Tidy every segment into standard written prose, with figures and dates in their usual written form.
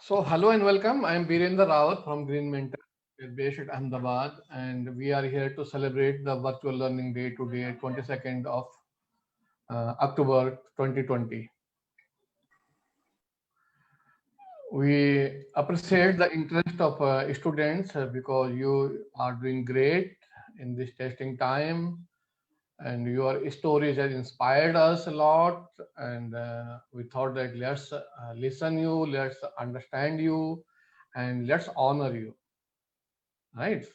So, hello and welcome. I am Birendra Rawat from Green Mentor. We are based at Ahmedabad, and we are here to celebrate the Virtual Learning Day today, 22nd of October 2020. We appreciate the interest of students because you are doing great in this testing time, and your stories have inspired us a lot. And we thought that let's listen you, let's understand you, and let's honor you. Right.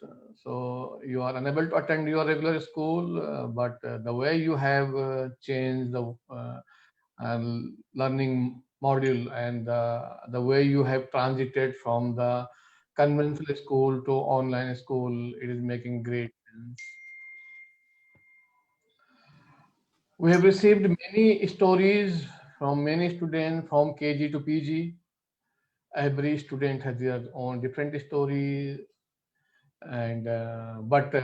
So you are unable to attend your regular school, but the way you have changed the learning module and the way you have transited from the conventional school to online school, it is making great sense. We have received many stories from many students from KG to PG. Every student has their own different story, and but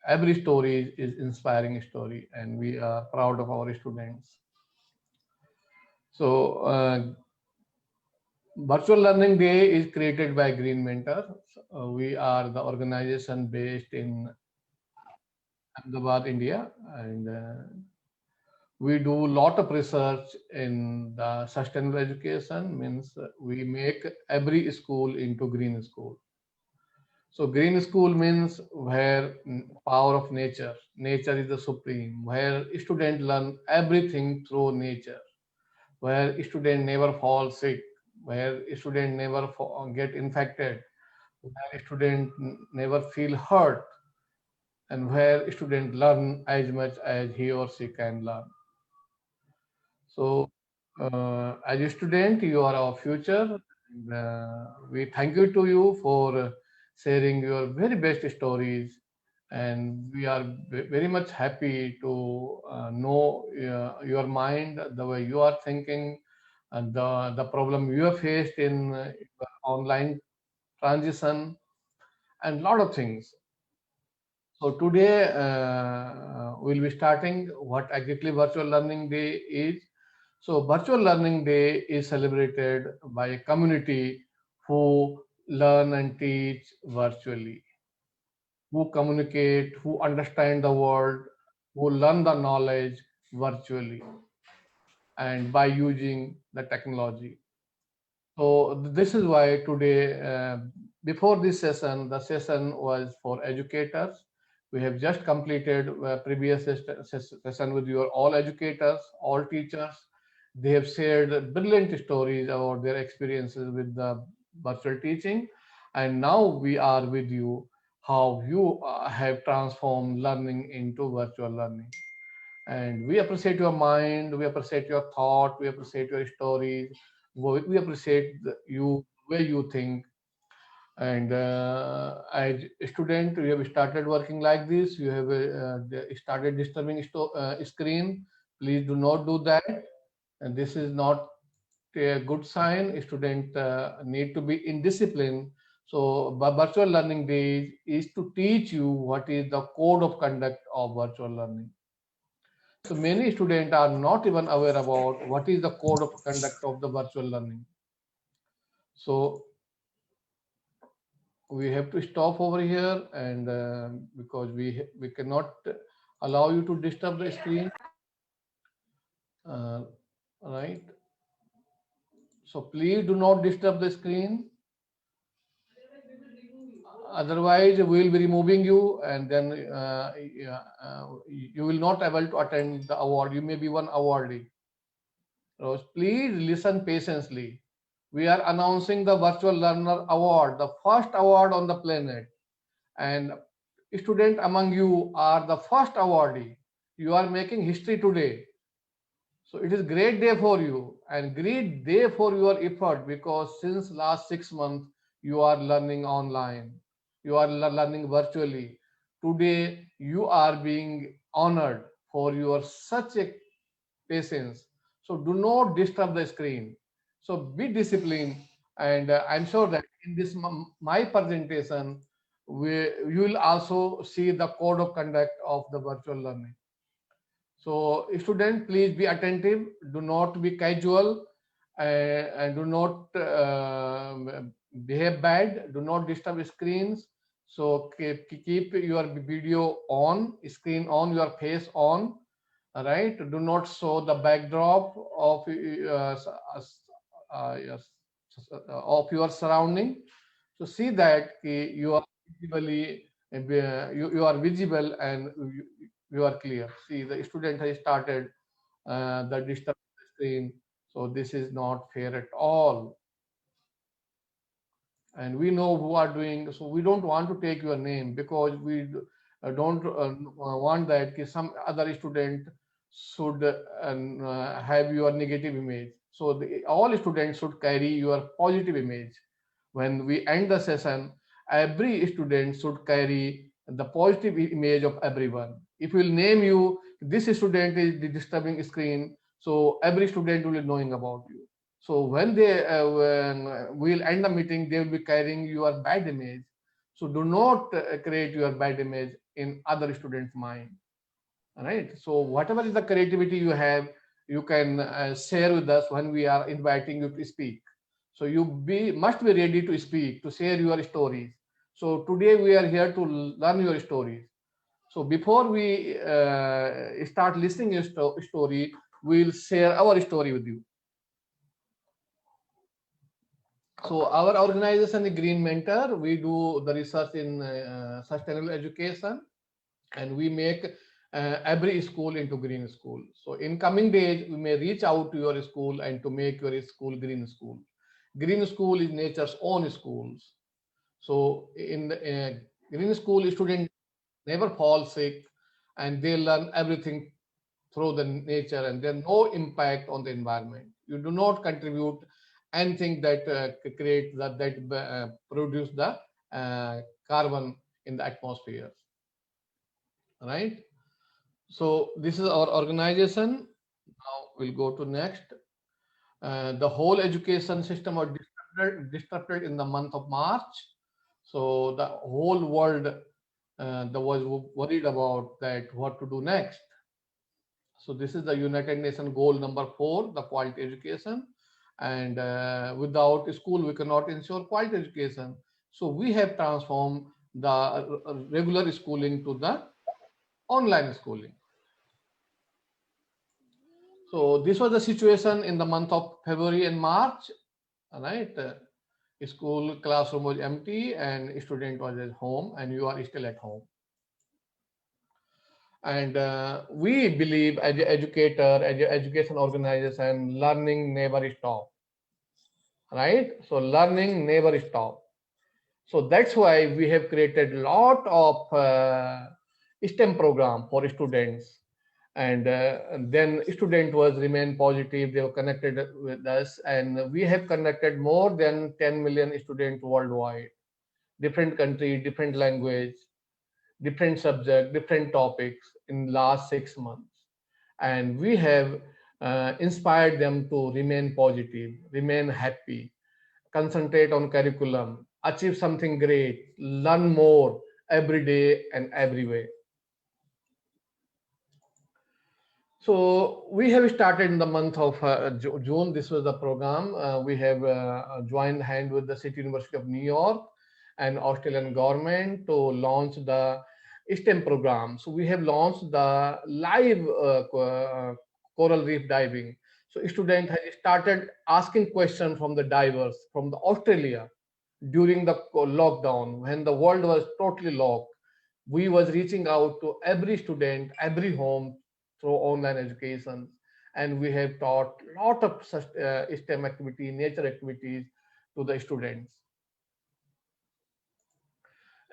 every story is inspiring story, and we are proud of our students. So virtual learning day is created by Green Mentor. We are the organization based in Ahmedabad, India, and we do a lot of research in the sustainable education. Means we make every school into green school. So green school means where power of nature. Nature is the supreme. Where students learn everything through nature. Where student never fall sick. Where student never get infected. Where student never feel hurt. And where student learn as much as he or she can learn. So as a student, you are our future. And, we thank you to you for sharing your very best stories, and we are very much happy to know your mind, the way you are thinking, and the problem you have faced in online transition, and lot of things. So today we'll be starting what exactly virtual learning day is. So virtual learning day is celebrated by a community who learn and teach virtually, who communicate, who understand the world, who learn the knowledge virtually and by using the technology. So this is why today, before this session, the session was for educators. We have just completed previous session with your all educators, all teachers. They have shared brilliant stories about their experiences with the virtual teaching, and now we are with you how you have transformed learning into virtual learning. And we appreciate your mind, we appreciate your thought, we appreciate your stories, we appreciate you where you think. And as a student, you have started working like this, you have started disturbing screen. Please do not do that, and this is not a good sign. A student need to be in discipline. So virtual learning days is to teach you what is the code of conduct of virtual learning. So many students are not even aware about what is the code of conduct of the virtual learning. So we have to stop over here, and because we cannot allow you to disturb the screen, uh, right? So please do not disturb the screen. Otherwise, we will be removing you, and then you will not able to attend the award. You may be one awardee. So please listen patiently. We are announcing the Virtual Learner Award, the first award on the planet. And students among you are the first awardee. You are making history today. So it is great day for you and great day for your effort, because since last 6 months you are learning online. You are learning virtually. Today you are being honored for your such a patience. So do not disturb the screen. So be disciplined, and I'm sure that in this my presentation, you will also see the code of conduct of the virtual learning. So student, please be attentive. Do not be casual, and do not behave bad. Do not disturb screens. So keep your video on, screen on, your face on. All right. Do not show the backdrop of yes, of your surrounding. So see that you are visibly you are visible and you are clear. See, the student has started the disturb screen. So this is not fair at all. And we know who are doing. So we don't want to take your name because we don't want that some other student should have your negative image. So all students should carry your positive image. When we end the session, every student should carry the positive image of everyone. If we'll name you, this student is the disturbing screen, so every student will be knowing about you. So when we'll end the meeting, they will be carrying your bad image. So do not create your bad image in other students' mind. All right. So whatever is the creativity you have, you can share with us when we are inviting you to speak. So you must be ready to speak, to share your stories. So today we are here to learn your stories. So before we start listening your story, we'll share our story with you. So our organization, the Green Mentor, we do the research in sustainable education, and we make every school into green school. So in coming days, we may reach out to your school and to make your school green school. Green school is nature's own schools. So in the green school, students never fall sick, and they learn everything through the nature, and there's no impact on the environment. You do not contribute anything that create that produce the carbon in the atmosphere, right? So this is our organization. Now we'll go to next. The whole education system was disrupted in the month of March. So the whole world was worried about that what to do next. So this is the United Nations goal number 4, the quality education. And without school, we cannot ensure quality education. So we have transformed the regular schooling to the online schooling. So this was the situation in the month of February and March, right? School classroom was empty and student was at home, and you are still at home. And we believe as an educator, as an education organization, learning never stop, right? So learning never stop. So that's why we have created a lot of STEM program for students. And then student was remain positive. They were connected with us, and we have connected more than 10 million students worldwide, different country, different language, different subject, different topics in last 6 months. And we have inspired them to remain positive, remain happy, concentrate on curriculum, achieve something great, learn more every day and every way. So we have started in the month of June. This was the program. We have joined hand with the City University of New York and Australian government to launch the STEM program. So we have launched the live coral reef diving. So student has started asking questions from the divers from the Australia during the lockdown when the world was totally locked. We was reaching out to every student, every home through online education, and we have taught a lot of such STEM activity, nature activities to the students.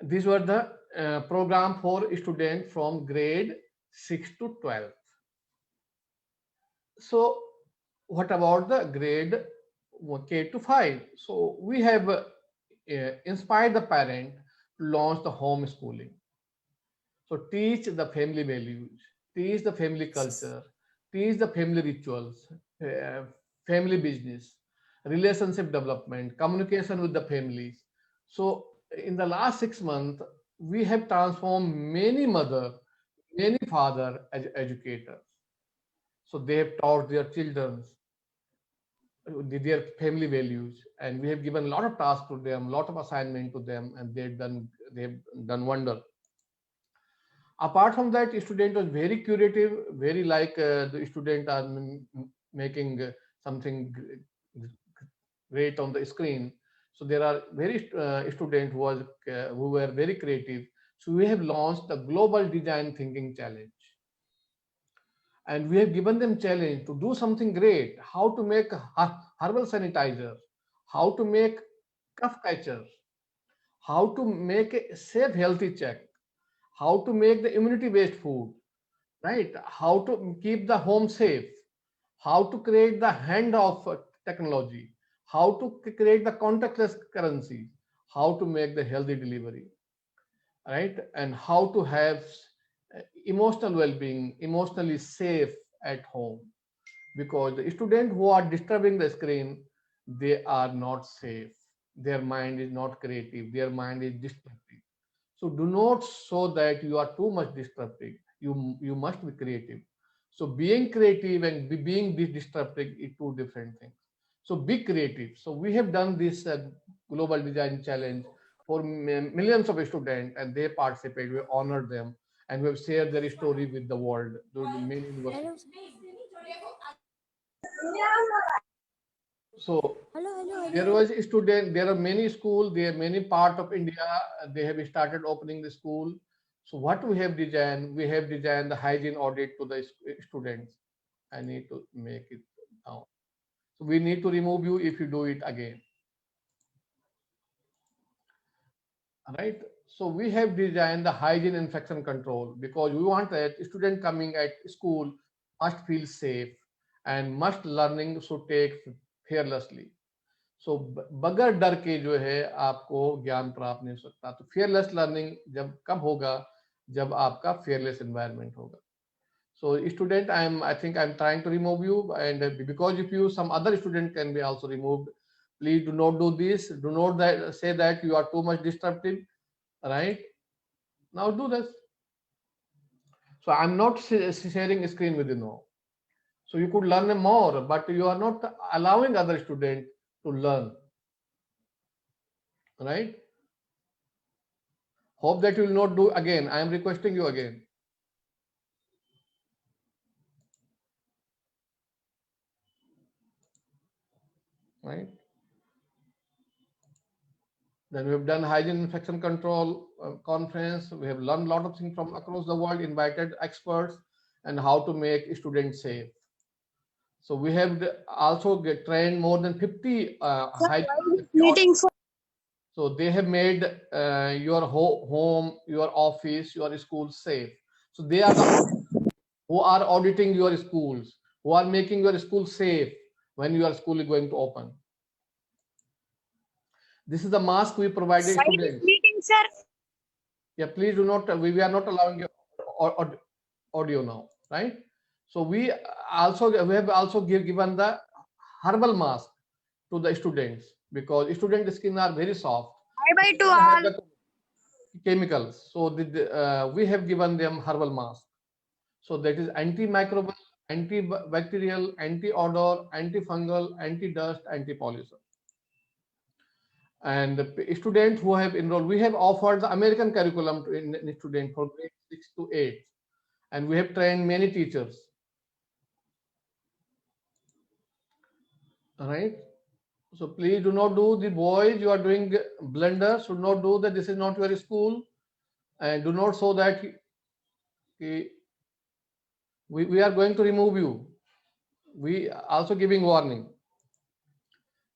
These were the program for students from grade 6 to 12. So what about the grade K to 5? So we have inspired the parent to launch the homeschooling. So teach the family values, teach the family culture, teach the family rituals, uh, family business, relationship development, communication with the families. So in the last 6 months, we have transformed many mother, many father as educators. So they have taught their children. their family values, and we have given a lot of tasks to them, a lot of assignment to them, and they've done wonder. Apart from that, student was very curative, very like the student are making something great on the screen. So there are very student who were very creative. So we have launched the global design thinking challenge, and we have given them challenge to do something great. How to make herbal sanitizer, how to make cough catchers, how to make a safe healthy check, how to make the immunity based food, right? How to keep the home safe, how to create the hand of technology, how to create the contactless currency, how to make the healthy delivery, right? And how to have emotional well-being, emotionally safe at home. Because the students who are disturbing the screen, they are not safe. Their mind is not creative. Their mind is destructive. So do not show that you are too much disruptive. You must be creative. So being creative and being disruptive is two different things. So be creative. So we have done this global design challenge for millions of students, and they participate. We honor them, and we have shared their story with the world through the main university. Hello. So Hello, hello, there hello. was a student, there are many schools, there are many part of India, they have started opening the school. So what we have designed the hygiene audit to the students. I need to make it now. So we need to remove you if you do it again, right? So we have designed the hygiene infection control because we want that student coming at school must feel safe and must learning should take fearlessly. सो बगैर डर के जो है आपको ज्ञान प्राप्त नहीं हो सकता. तो fearless learning जब कब होगा, जब आपका fearless environment होगा. So student, I think I'm trying to remove you, and because if you some other student can be also removed. Please do not do this. Do not say that you are too much disruptive, right? Now do this. So I'm not sharing screen with you now. So you could learn more, but you are not allowing other student to learn, right? Hope that you will not do again. I am requesting you again, right? Then we have done hygiene infection control conference. We have learned a lot of things from across the world, invited experts, and how to make students safe. So we have also trained more than 50 Sir, hygiene why this safety meeting auditors. for? So they have made your home, your office, your school safe. So they are the who are auditing your schools, who are making your school safe when your school is going to open. This is the mask we provided Why this students. meeting, sir? Yeah, please do not. We are not allowing your audio now, right? So we have also given the herbal mask to the students because student skin are very soft. Bye So bye they to don't have all. the chemicals. So we have given them herbal mask. So that is antimicrobial, antibacterial, anti-odor, antifungal, anti-dust, anti-pollution. And the students who have enrolled, we have offered the American curriculum to in students for grade 6 to 8, and we have trained many teachers. All right. So please do not do the boys. You are doing blunder. Should not do that. This is not your school, and do not show that we are going to remove you. We also giving warning.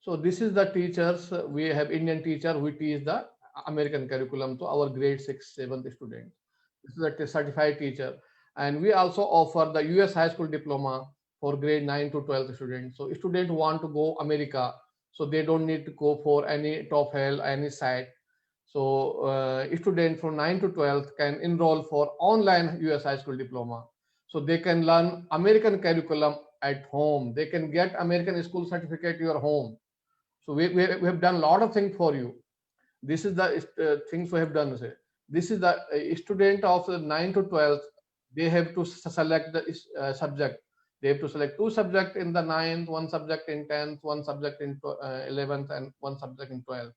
So this is the teachers. We have Indian teacher who teach the American curriculum to our grade 6, 7th students. This is a certified teacher. And we also offer the US high school diploma for grade 9 to 12 students. So students want to go America, so they don't need to go for any TOEFL, any SAT. So students from 9 to 12 can enroll for online US high school diploma. So they can learn American curriculum at home. They can get American school certificate to your home. So we have done a lot of things for you. This is the things we have done. This is the student of 9 to 12. They have to select the subject. They have to select 2 subjects in the 9th, 1 subject in 10th, 1 subject in 11th, and 1 subject in 12th.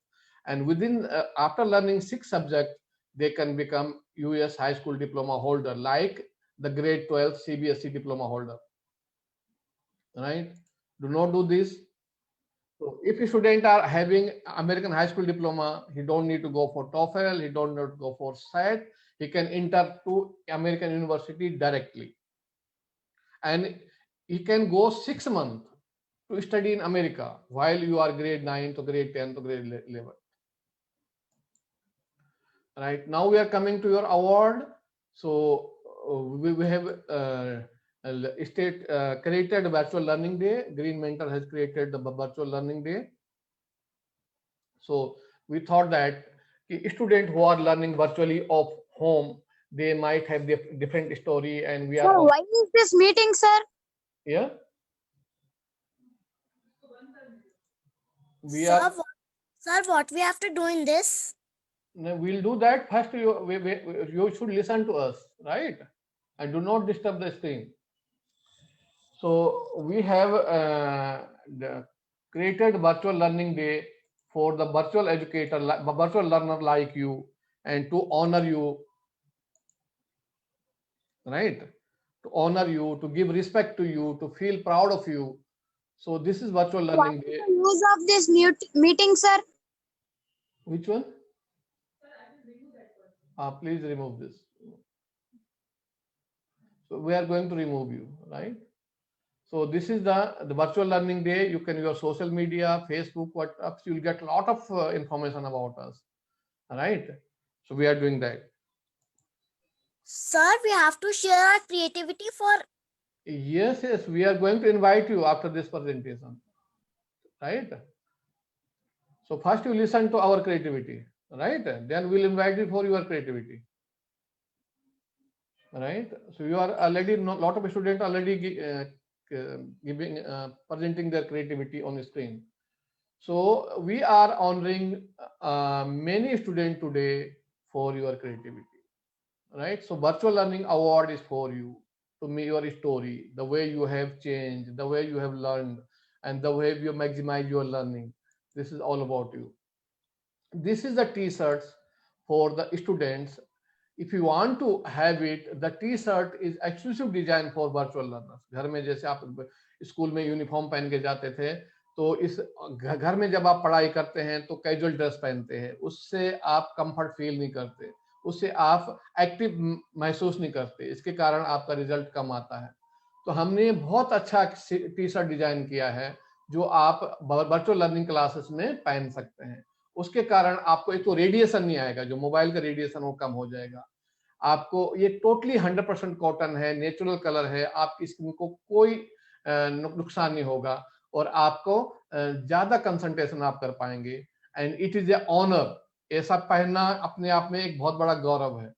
And within after learning 6 subjects, they can become US high school diploma holder, like the grade 12 CBSE diploma holder. Right? Do not do this. So if a student are having American high school diploma, he don't need to go for TOEFL, he don't need to go for SAT, he can enter to American university directly. And he can go 6 months to study in America while you are grade 9 to grade 10 to grade 11. Right, now we are coming to your award. So we have state created virtual learning day. Green Mentor has created the virtual learning day. So we thought that students who are learning virtually of home, they might have the different story, and we are. Sir, why is this meeting, sir? Yeah. We Sir, are. Sir, what we have to do in this? We'll do that first. You should listen to us, right? And do not disturb the screen. So we have created virtual learning day for the virtual educator, virtual learner like you, and to honor you, right? To honor you, to give respect to you, to feel proud of you. So this is virtual learning day. What is the use of this meeting, sir? Which one? Please remove this. So we are going to remove you, right? So this is the virtual learning day. You can use social media, Facebook, WhatsApp. You'll get a lot of information about us. All right. So we are doing that. Sir, we have to share our creativity for. Yes, yes. We are going to invite you after this presentation. Right. So first you listen to our creativity. Right. Then we'll invite you for your creativity. Right. So you are already, a lot of students already presenting their creativity on the screen. So we are honoring many students today for your creativity, right? So virtual learning award is for you, to me your story, the way you have changed, the way you have learned, and the way you maximize your learning. This is all about you. This is the t-shirts for the students. If you want to have it, the t-shirt is exclusive design for virtual learners. घर में जैसे आप school में uniform पहन के जाते थे, तो इस घर में जब आप पढ़ाई करते हैं तो कैजुअल ड्रेस पहनते हैं, उससे आप कंफर्ट फील नहीं करते, उससे आप एक्टिव महसूस नहीं करते, इसके कारण आपका रिजल्ट कम आता है. तो हमने बहुत अच्छा टी शर्ट डिजाइन किया है जो आप वर्चुअल लर्निंग क्लासेस में पहन सकते हैं. उसके कारण आपको एक तो रेडिएशन नहीं आएगा, जो मोबाइल का रेडिएशन वो कम हो जाएगा. आपको ये टोटली 100% कॉटन है, नेचुरल कलर है, आपकी स्किन को कोई नुकसान नहीं होगा और आपको ज्यादा कंसंट्रेशन आप कर पाएंगे. And it is a honour. ऐसा पहनना अपने आप में एक बहुत बड़ा गौरव है,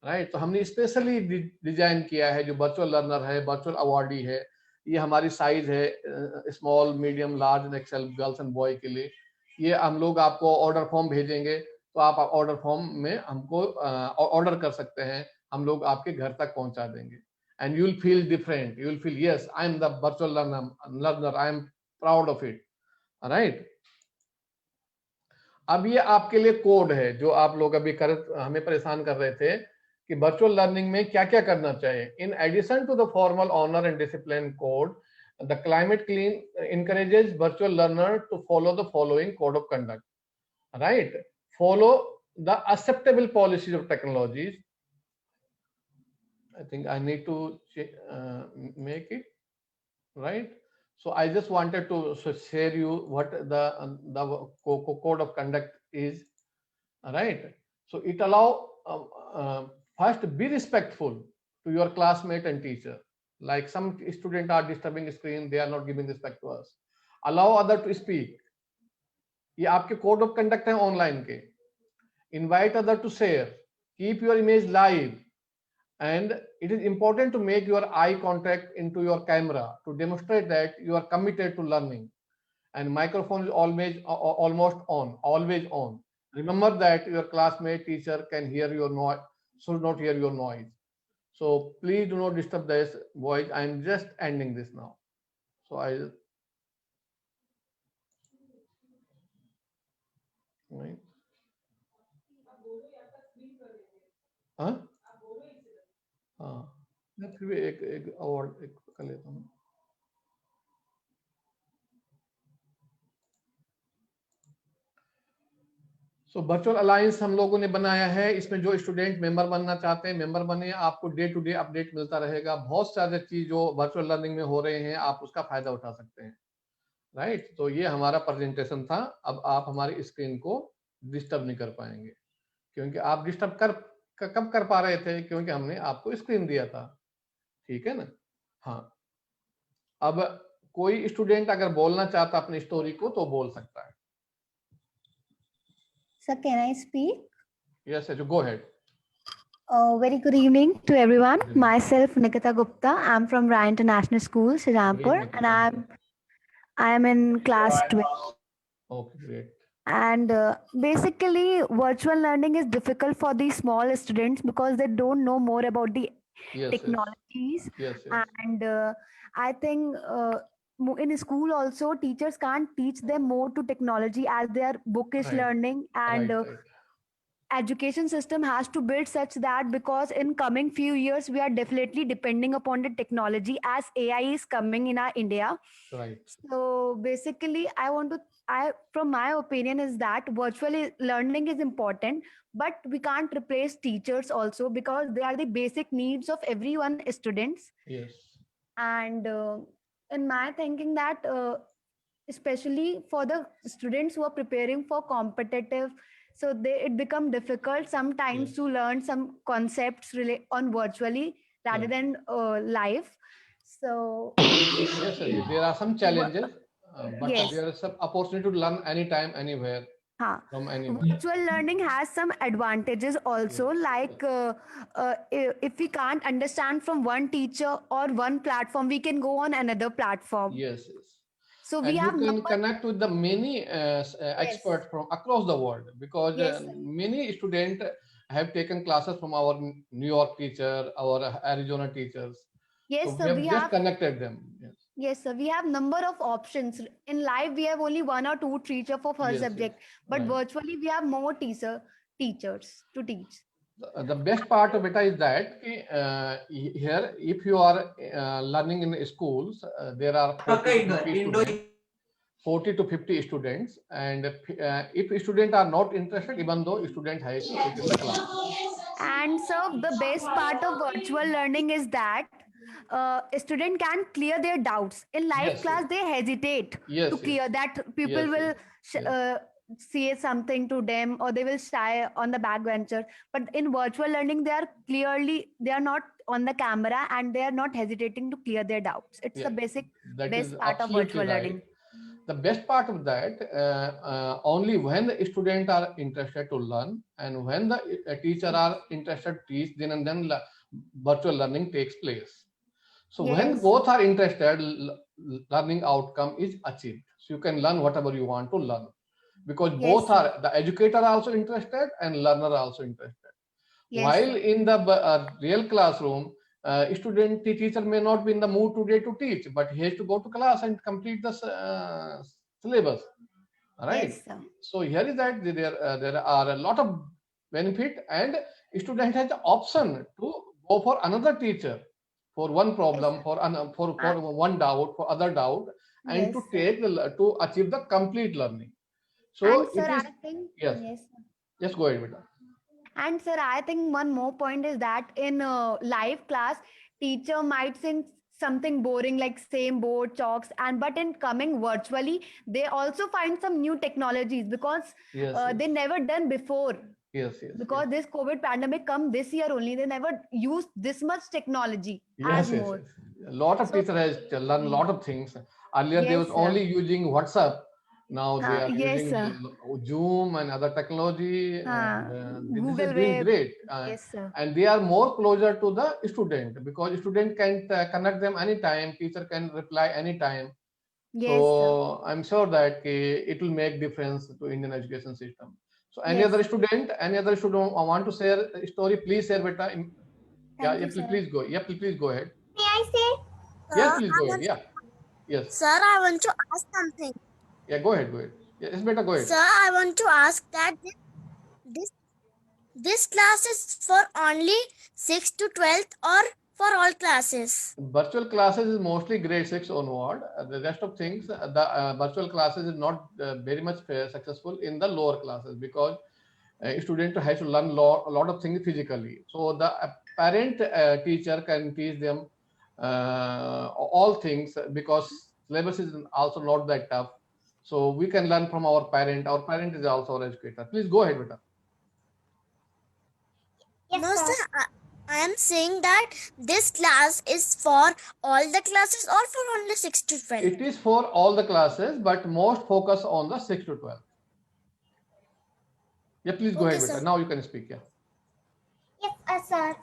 राइट? तो हमने स्पेशली डिजाइन किया है, जो वर्चुअल लर्नर है, वर्चुअल अवार्डी है. ये हमारी साइज है small, medium, large and XL, girls and boy के लिए. ये हम लोग आपको ऑर्डर फॉर्म भेजेंगे, तो आप ऑर्डर फॉर्म में हमको ऑर्डर कर सकते हैं, हम लोग आपके घर तक पहुंचा देंगे. And you will feel different, you will feel yes, I am the virtual learner, I am proud of it, right? अब ये आपके लिए कोड है जो आप लोग अभी हमें परेशान कर रहे थे कि वर्चुअल लर्निंग में क्या क्या करना चाहिए. In addition to the formal honour and discipline code, the climate clean encourages virtual learner to follow the following code of conduct, right? Follow the acceptable policies of technologies. I think I need to make it right. So I just wanted to share you what the code of conduct is, right? So it allow first, be respectful to your classmate and teacher. Like some students are disturbing the screen, they are not giving respect to us. Allow other to speak. ये आपके code of conduct है online के. Invite other to share. Keep your image live. And it is important to make your eye contact into your camera to demonstrate that you are committed to learning. And microphone is almost on, always on. Remember that your classmate, teacher can hear your noise, should not hear your noise. So please do not disturb this voice. I'm just ending this now. So right. हाँ हाँ मैं फिर भी एक award एक कर लेता हूँ. सो वर्चुअल अलायंस हम लोगों ने बनाया है. इसमें जो स्टूडेंट मेंबर बनना चाहते हैं मेंबर बने. आपको डे टू डे अपडेट मिलता रहेगा. बहुत सारे चीज जो वर्चुअल लर्निंग में हो रहे हैं आप उसका फायदा उठा सकते हैं. राइट. तो ये हमारा प्रेजेंटेशन था. अब आप हमारी स्क्रीन को डिस्टर्ब नहीं कर पाएंगे क्योंकि आप डिस्टर्ब कब कर पा रहे थे क्योंकि हमने आपको स्क्रीन दिया था. ठीक है ना. हाँ. अब कोई स्टूडेंट अगर बोलना चाहता अपनी स्टोरी को तो बोल सकता है. Sir, can I speak? Yes, go ahead. Very good evening to everyone. Good evening. Myself, Nikita Gupta. I'm from Ryan International School, Shahjahanpur, Great, and I am in class 12. Okay, great. And basically, virtual learning is difficult for these small students because they don't know more about the Yes, technologies. yes. And I think in school also, teachers can't teach them more to technology as they are bookish Right. learning, and Right. education system has to build such that, because in coming few years we are definitely depending upon the technology as AI is coming in our India. Right. So basically I from my opinion is that learning is important, but we can't replace teachers also, because they are the basic needs of everyone students. Yes. And in my thinking that especially for the students who are preparing for competitive, so it become difficult sometimes Yes. to learn some concepts on virtually rather Yeah. than live. So Yes, sir. There are some challenges, but Yes. there is some opportunity to learn anytime, anywhere, Huh. from anyone. Virtual learning has some advantages also, Yes. like if we can't understand from one teacher or one platform, we can go on another platform. Yes, yes. So we And you have can number. connect with the many experts from across the world, because Yes, sir. many students have taken classes from our New York teacher, our Arizona teachers. Yes, So sir. we have just connected them. Yes. Yes, sir. We have number of options. In live, we have only one or two teacher for first Yes, yes. subject, but Right. virtually we have more teachers to teach. The best part of it is that here, if you are learning in schools, there are 40 to 50 students, and if students are not interested, even though student has to sit in the class. And so the best part of virtual learning is that a student can clear their doubts. In live Yes, class, they hesitate Yes, to clear yes. that people Yes, will yes. say something to them, or they will shy on the backbencher. But in virtual learning, they are not on the camera and they are not hesitating to clear their doubts. It's the Yeah, that is best part of absolutely virtual right. learning. The best part of that, only when the students are interested to learn, and when the teacher are interested to teach, then and then virtual learning takes place. So when Yes. both are interested, learning outcome is achieved. So you can learn whatever you want to learn, because Yes, both sir. are, the educator also interested and learner also interested. Yes, While sir. in the real classroom, teacher may not be in the mood today to teach, but he has to go to class and complete the syllabus. Right. Yes, sir. So here is that there are a lot of benefit, and student has the option to go for another teacher for one problem, for one doubt, for other doubt, and Yes, to sir. take to achieve the complete learning. So And sir, it is. I think Yes. yes, sir. Yes, go ahead, Beta. And sir, I think one more point is that in live class, teacher might think something boring like same board chalks, and but in coming virtually, they also find some new technologies, because Yes, they never done before. yes, yes, Because this COVID pandemic come this year only, they never used this much technology as yes, yes, more. yes. A lot of So- teachers has to learn a lot of things. Earlier they Yes, was sir. only using WhatsApp. Now they are Yes, using sir. Zoom and other technology, and this Google is doing Web. great. Yes, sir. And they are more closer to the student, because student can connect them anytime. Teacher can reply anytime. Yes, So I'm sure that it will make difference to Indian education system. So any Yes. other student want to share a story? Please share, beta. Yeah, Thank you, sir. please go. Yeah, please go ahead. May I say? Yes, Sir, please go ahead. Yeah. Yes. Sir, I want to ask something. Yeah, go ahead. Go ahead. Yeah, it's better. Go ahead. Sir, I want to ask that this this class is for only 6th to 12th or for all classes? Virtual classes is mostly grade 6 onward. The rest of things, the virtual classes is not very much successful in the lower classes because a student has to learn a lot of things physically. So the parent teacher can teach them all things because syllabus is also not that tough. So we can learn from our parent. Our parent is also our educator. Please go ahead, beta. Yes, no, sir. I am saying that this class is for all the classes or for only 6 to 12. It is for all the classes, but most focus on the 6 to 12. Yeah, please go ahead, beta. Now you can speak. Yeah. Yes, sir.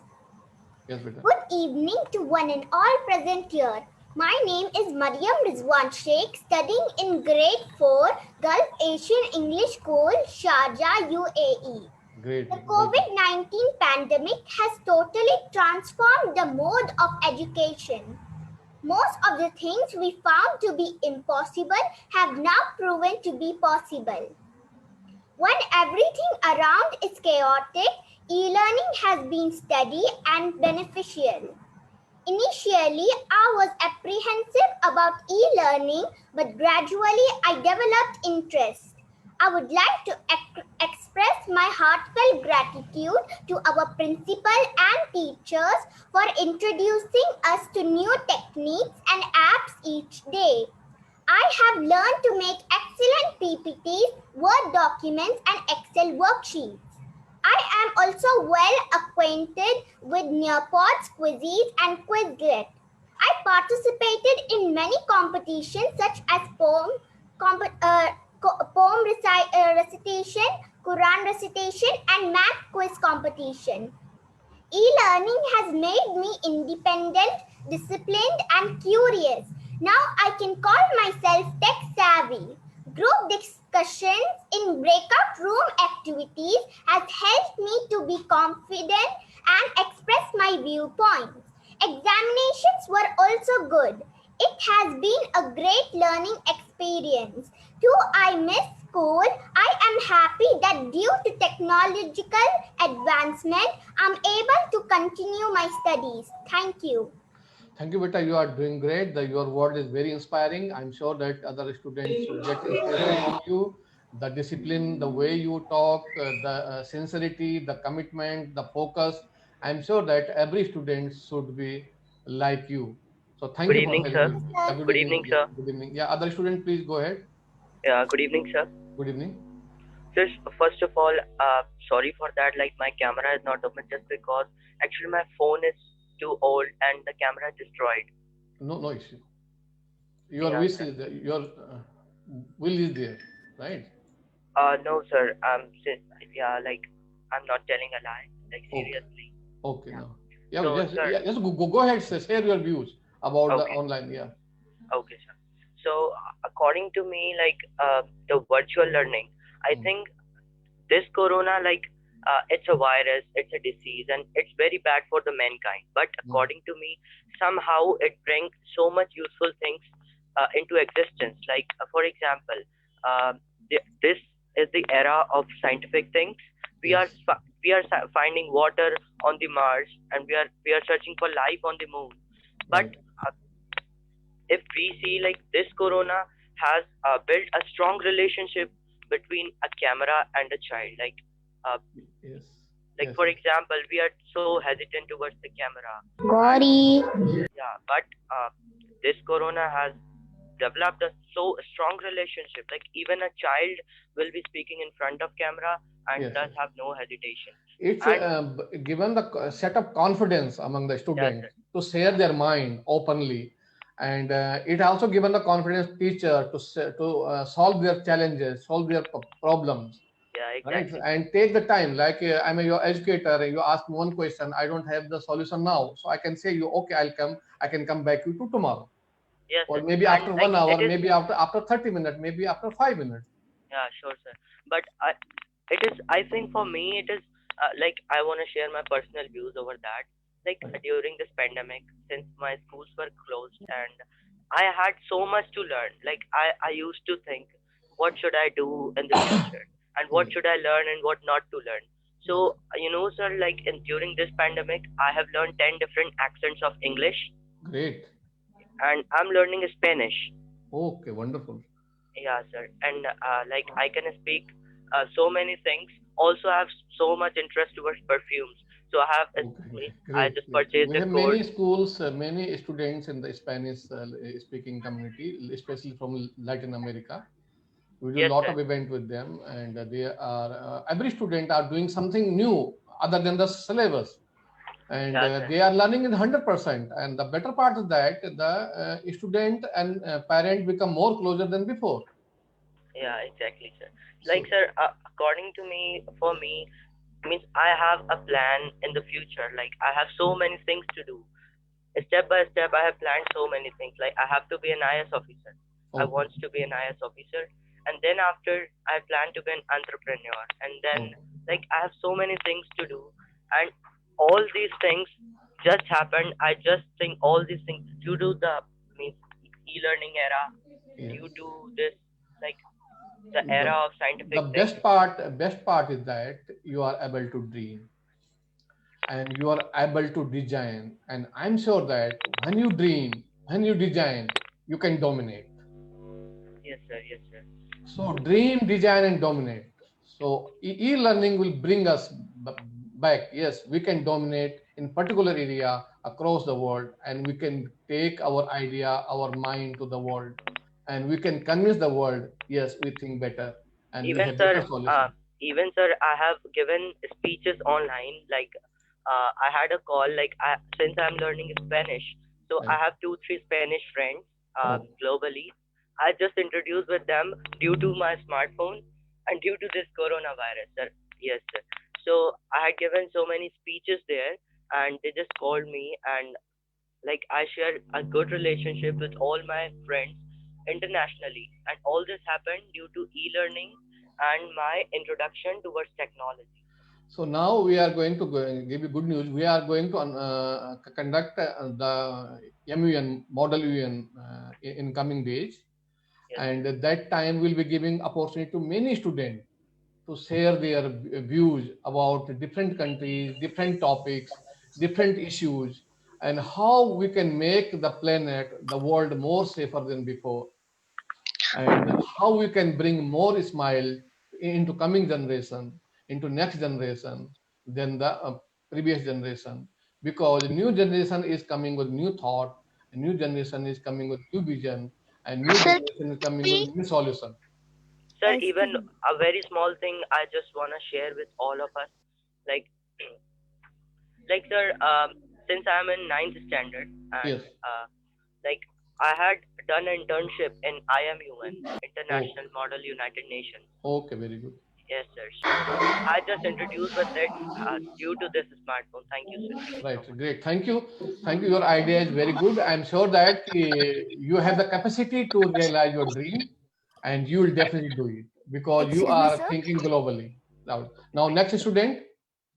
Yes, beta. Good evening to one and all present here. My name is Mariam Rizwan Sheikh, studying in grade 4, Gulf Asian English School, Sharjah, UAE. Great. The COVID-19 pandemic has totally transformed the mode of education. Most of the things we found to be impossible have now proven to be possible. When everything around is chaotic, e-learning has been steady and beneficial. Initially, I was apprehensive about e-learning, but gradually I developed interest. I would like to express my heartfelt gratitude to our principal and teachers for introducing us to new techniques and apps each day. I have learned to make excellent PPTs, Word documents, and Excel worksheets. I am also well acquainted with Nearpod's Quizzes and Quizlet. I participated in many competitions such as poem recitation, Quran recitation, and math quiz competition. E-learning has made me independent, disciplined, and curious. Now I can call myself tech-savvy. Group discussions in breakout room activities has helped me to be confident and express my viewpoints. Examinations were also good. It has been a great learning experience. Though I miss school, I am happy that due to technological advancement, I'm able to continue my studies. Thank you. Thank you, beta. You are doing great. Your word is very inspiring. I'm sure that other students will get inspiration from you. The discipline, the way you talk, the sincerity, the commitment, the focus. I'm sure that every student should be like you. So thank Good you for evening, sir. telling me. Good Good evening. evening, sir. Good evening. Yeah, other student, please go ahead. Yeah, good evening, sir. Good evening. Just first of all, sorry for that. Like my camera is not open just because actually my phone is too old and the camera is destroyed. No issue. Your wish is there. Your will is there, right? No, sir. Yeah, like I'm not telling a lie. Like seriously. Okay. Yeah. No. Yeah, So, just go ahead. Share your views about the online. Yeah. Okay, sir. So according to me, like the virtual learning, I think this corona, like it's a virus, it's a disease, and it's very bad for the mankind. But according to me, somehow it brings so much useful things into existence. Like for example, this is the era of scientific things. We are finding water on the Mars, and we are searching for life on the moon. But if we see, like, this corona has built a strong relationship between a camera and a child. Like for example, we are so hesitant towards the camera. Gauri. Yeah, but this corona has developed a so strong relationship. Like even a child will be speaking in front of camera and does have no hesitation. It's given the set of confidence among the students to share their mind openly, and it also given the confidence teacher to solve their challenges, solve their problems. Yeah, exactly. Right? And take the time. Like I'm your educator. You ask me one question, I don't have the solution now, so I can say you, okay, I can come back to tomorrow. Yes, or maybe after 1 hour, maybe after 30 minutes, maybe after 5 minutes. Yeah, sure, sir. But I think for me, it is like I want to share my personal views over that. like Right. during this pandemic, since my schools were closed and I had so much to learn. Like I used to think, what should I do in the future, and what Yes. should I learn and what not to learn. Yes. So sir, like during this pandemic, I have learned 10 different accents of English, Great. and I'm learning Spanish. Okay, wonderful. Yeah, sir. And like I can speak so many things. Also, I have so much interest towards perfumes. So Okay, I great, just great. purchased We a have course. many schools, many students in the Spanish speaking community, especially from Latin America. We do a Yes, lot sir. of event with them, and they are every student are doing something new other than the syllabus, and Yeah, sir. they are learning in 100%. And the better part is that the student and parent become more closer than before. Yeah, exactly, sir. Like, So, sir, according to me, for me, means I have a plan in the future. Like, I have so many things to do. Step by step, I have planned so many things. Like, I have to be an IS officer. I okay, want to be an IS officer. And then after, I plan to be an entrepreneur. And then, okay, like, I have so many things to do. And all these things just happened. I just think all these things due to the means e-learning era, yes. due to this, like, the era The of the scientific things. best part is that you are able to dream and you are able to design. And I'm sure that when you dream, when you design, you can dominate. Yes, sir. Yes, sir. So dream, design, and dominate. So e-learning will bring us back. Yes, we can dominate in particular area across the world, and we can take our idea, our mind to the world, and we can convince the world. Yes, we think better, and we Even have better sir, solution. even sir, I have given speeches online. Like, I had a call. Like, since I'm learning Spanish, so I Right. have 2, 3 Spanish friends Oh, globally. I just introduced with them due to my smartphone and due to this coronavirus, sir. Yes, sir. So I had given so many speeches there, and they just called me, and like I share a good relationship with all my friends internationally, and all this happened due to e-learning and my introduction towards technology. so now we are going to give you good news. We are going to conduct the MUN model UN in coming days, Yes, sir. and at that time we'll be giving opportunity to many students to share their views about different countries, different topics, different issues, and how we can make the planet, the world more safer than before, and how we can bring more smile into coming generation, into next generation than the previous generation, because new generation is coming with new thought, a new generation is coming with new vision, and new generation is coming with new solution. Sir, Excuse even me. a very small thing I just wanna share with all of us, like, like sir, since I'm in ninth standard and Yes. like I had done an internship in IMUN, Oh, International Model United Nations. okay, very good. Yes, sir. So I just introduced with it due to this smartphone. Thank you, sir. Thank you Right, so much. great. Thank you. Thank you. Your idea is very good. I'm sure that you have the capacity to realize your dream, and you will definitely do it because you Excuse me, are sir. thinking globally. Now, next student.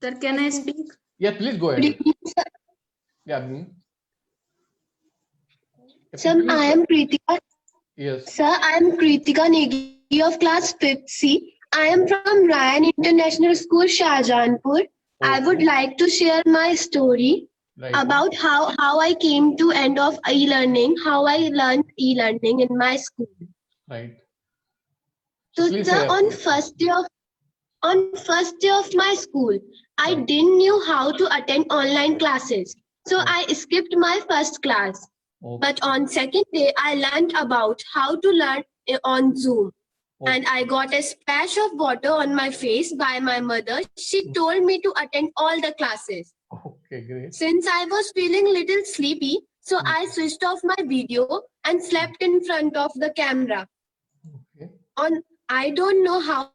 Sir, can I Excuse speak? Yeah, please go Good ahead. evening, sir. Yeah, Sir, please. I am Kritika. Yes. Sir, I am Kritika Negi of class 5th C. I am from Ryan International School, Shahjahanpur. I would Okay. like to share my story Right. about how I came to end of e-learning, how I learned e-learning in my school. Right. So So, please sir, share. on first day of my school, I Right. didn't know how to attend online classes. So Oh, I skipped my first class. okay. But on second day, I learned about how to learn on Zoom. Okay. And I got a splash of water on my face by my mother. She told me to attend all the classes. Okay. Great. Since I was feeling little sleepy, so I switched off my video and slept in front of the camera. Okay. I don't know how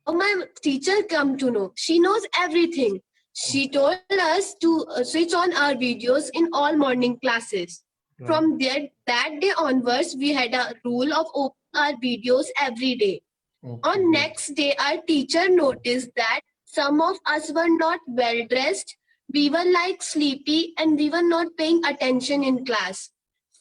my teacher come to know. She knows everything. She told us to switch on our videos in all morning classes. Right. From that day onwards, we had a rule of open our videos every day. Okay. On Great. next day, our teacher noticed that some of us were not well dressed, we were like sleepy and we were not paying attention in class.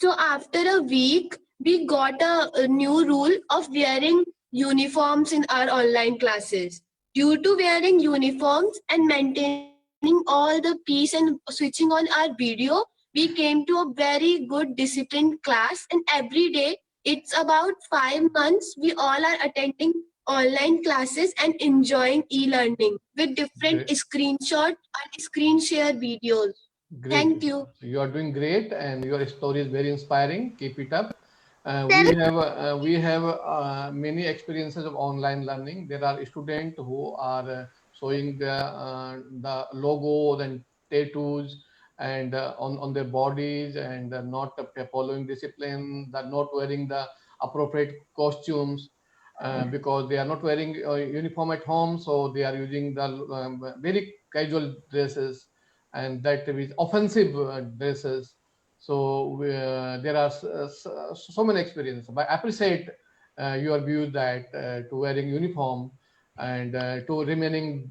So after a week, we got a new rule of wearing uniforms in our online classes. Due to wearing uniforms and maintaining all the peace and switching on our video, we came to a very good disciplined class, and every day, it's about 5 months, we all are attending online classes and enjoying e-learning with different Great. screenshot and screen share videos. Great. Thank you. You are doing great, and your story is very inspiring. Keep it up. We have many experiences of online learning. There are students who are showing the logos and tattoos and on their bodies, and not following discipline. They're not wearing the appropriate costumes. Because they are not wearing uniform at home, so they are using the very casual dresses, and that is offensive dresses. So there are so many experiences. But I appreciate your view that to wearing uniform and to remaining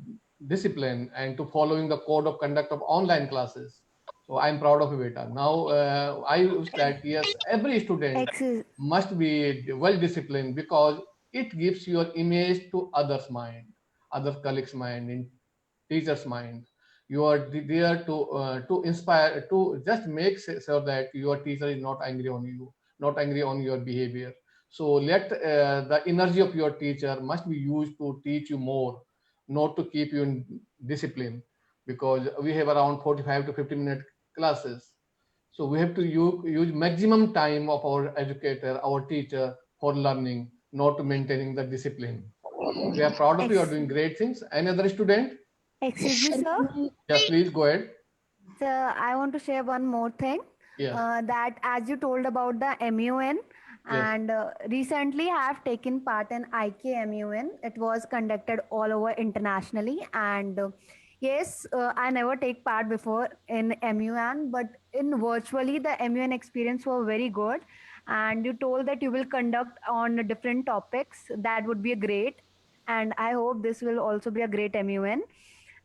disciplined and to following the code of conduct of online classes. So I'm proud of you, Beta. Now I wish that yes, every student Ex- must be well disciplined, because it gives your image to others' mind, other colleagues' mind, in teachers' mind. You are there to inspire, to just make sure that your teacher is not angry on you, not angry on your behavior. So let the energy of your teacher must be used to teach you more, not to keep you in discipline, because we have around 45 to 50-minute classes. So we have to use maximum time of our educator, our teacher, for learning, not to maintaining the discipline. We are proud of you. You are ex- doing great things. Any other student? Excuse me, sir. Yeah, please go ahead. So I want to share one more thing. Yes. That as you told about the MUN, Yes. and recently I have taken part in IKMUN. It was conducted all over internationally, and yes, I never take part before in MUN, but in virtually the MUN experience was very good. And you told that you will conduct on different topics. That would be a great, and I hope this will also be a great MUN.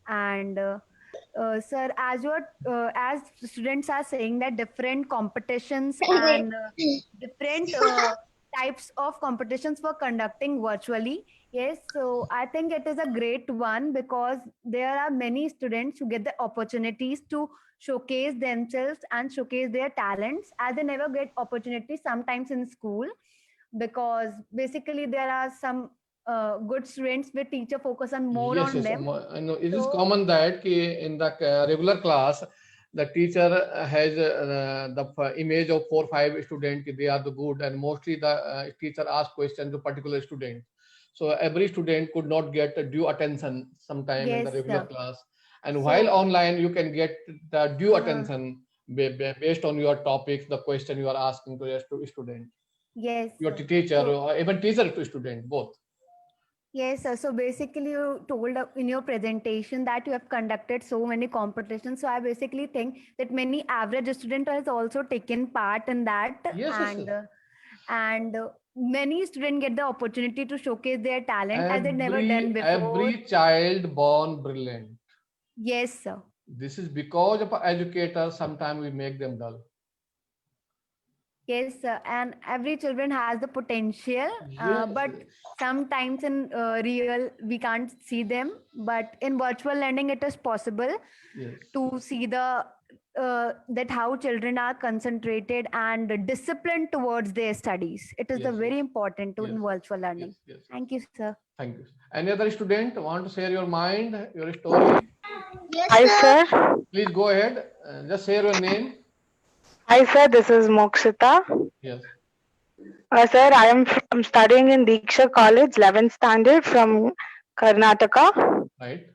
And sir, as students are saying that different competitions and different types of competitions for conducting virtually. Yes, so I think it is a great one, because there are many students who get the opportunities to showcase themselves and showcase their talents, as they never get opportunities sometimes in school, because basically there are some good students where teacher focus on more Yes, on yes. them. I know it is So common that in the regular class, the teacher has the image of 4 5 students. They are the good, and mostly the teacher asks questions to particular student. So every student could not get due attention sometime in the yes, regular sir. class. And while So online, you can get the due uh, attention based on your topics, the question you are asking to your student, yes, your sir. teacher, So or even teacher to student, both. yes, sir. So basically, you told in your presentation that you have conducted so many competitions. So I basically think that many average student has also taken part in that, Yes, yes, yes. and many students get the opportunity to showcase their talent as they never done before. Every child born brilliant. Yes, sir. This is because of educators. Sometimes we make them dull. Yes, sir. And every children has the potential, Yes, but yes, sometimes in real we can't see them. But in virtual learning, it is possible yes, to see the that how children are concentrated and disciplined towards their studies. It is the yes, very important to yes, in virtual yes, learning. yes. Thank you, sir. Thank you. Any other student want to share your mind, your story? Hi, sir. Please go ahead. Just share your name. Hi, sir. This is Mokshita. Yes, Sir, I'm studying in Diksha College, 11th standard from Karnataka. right,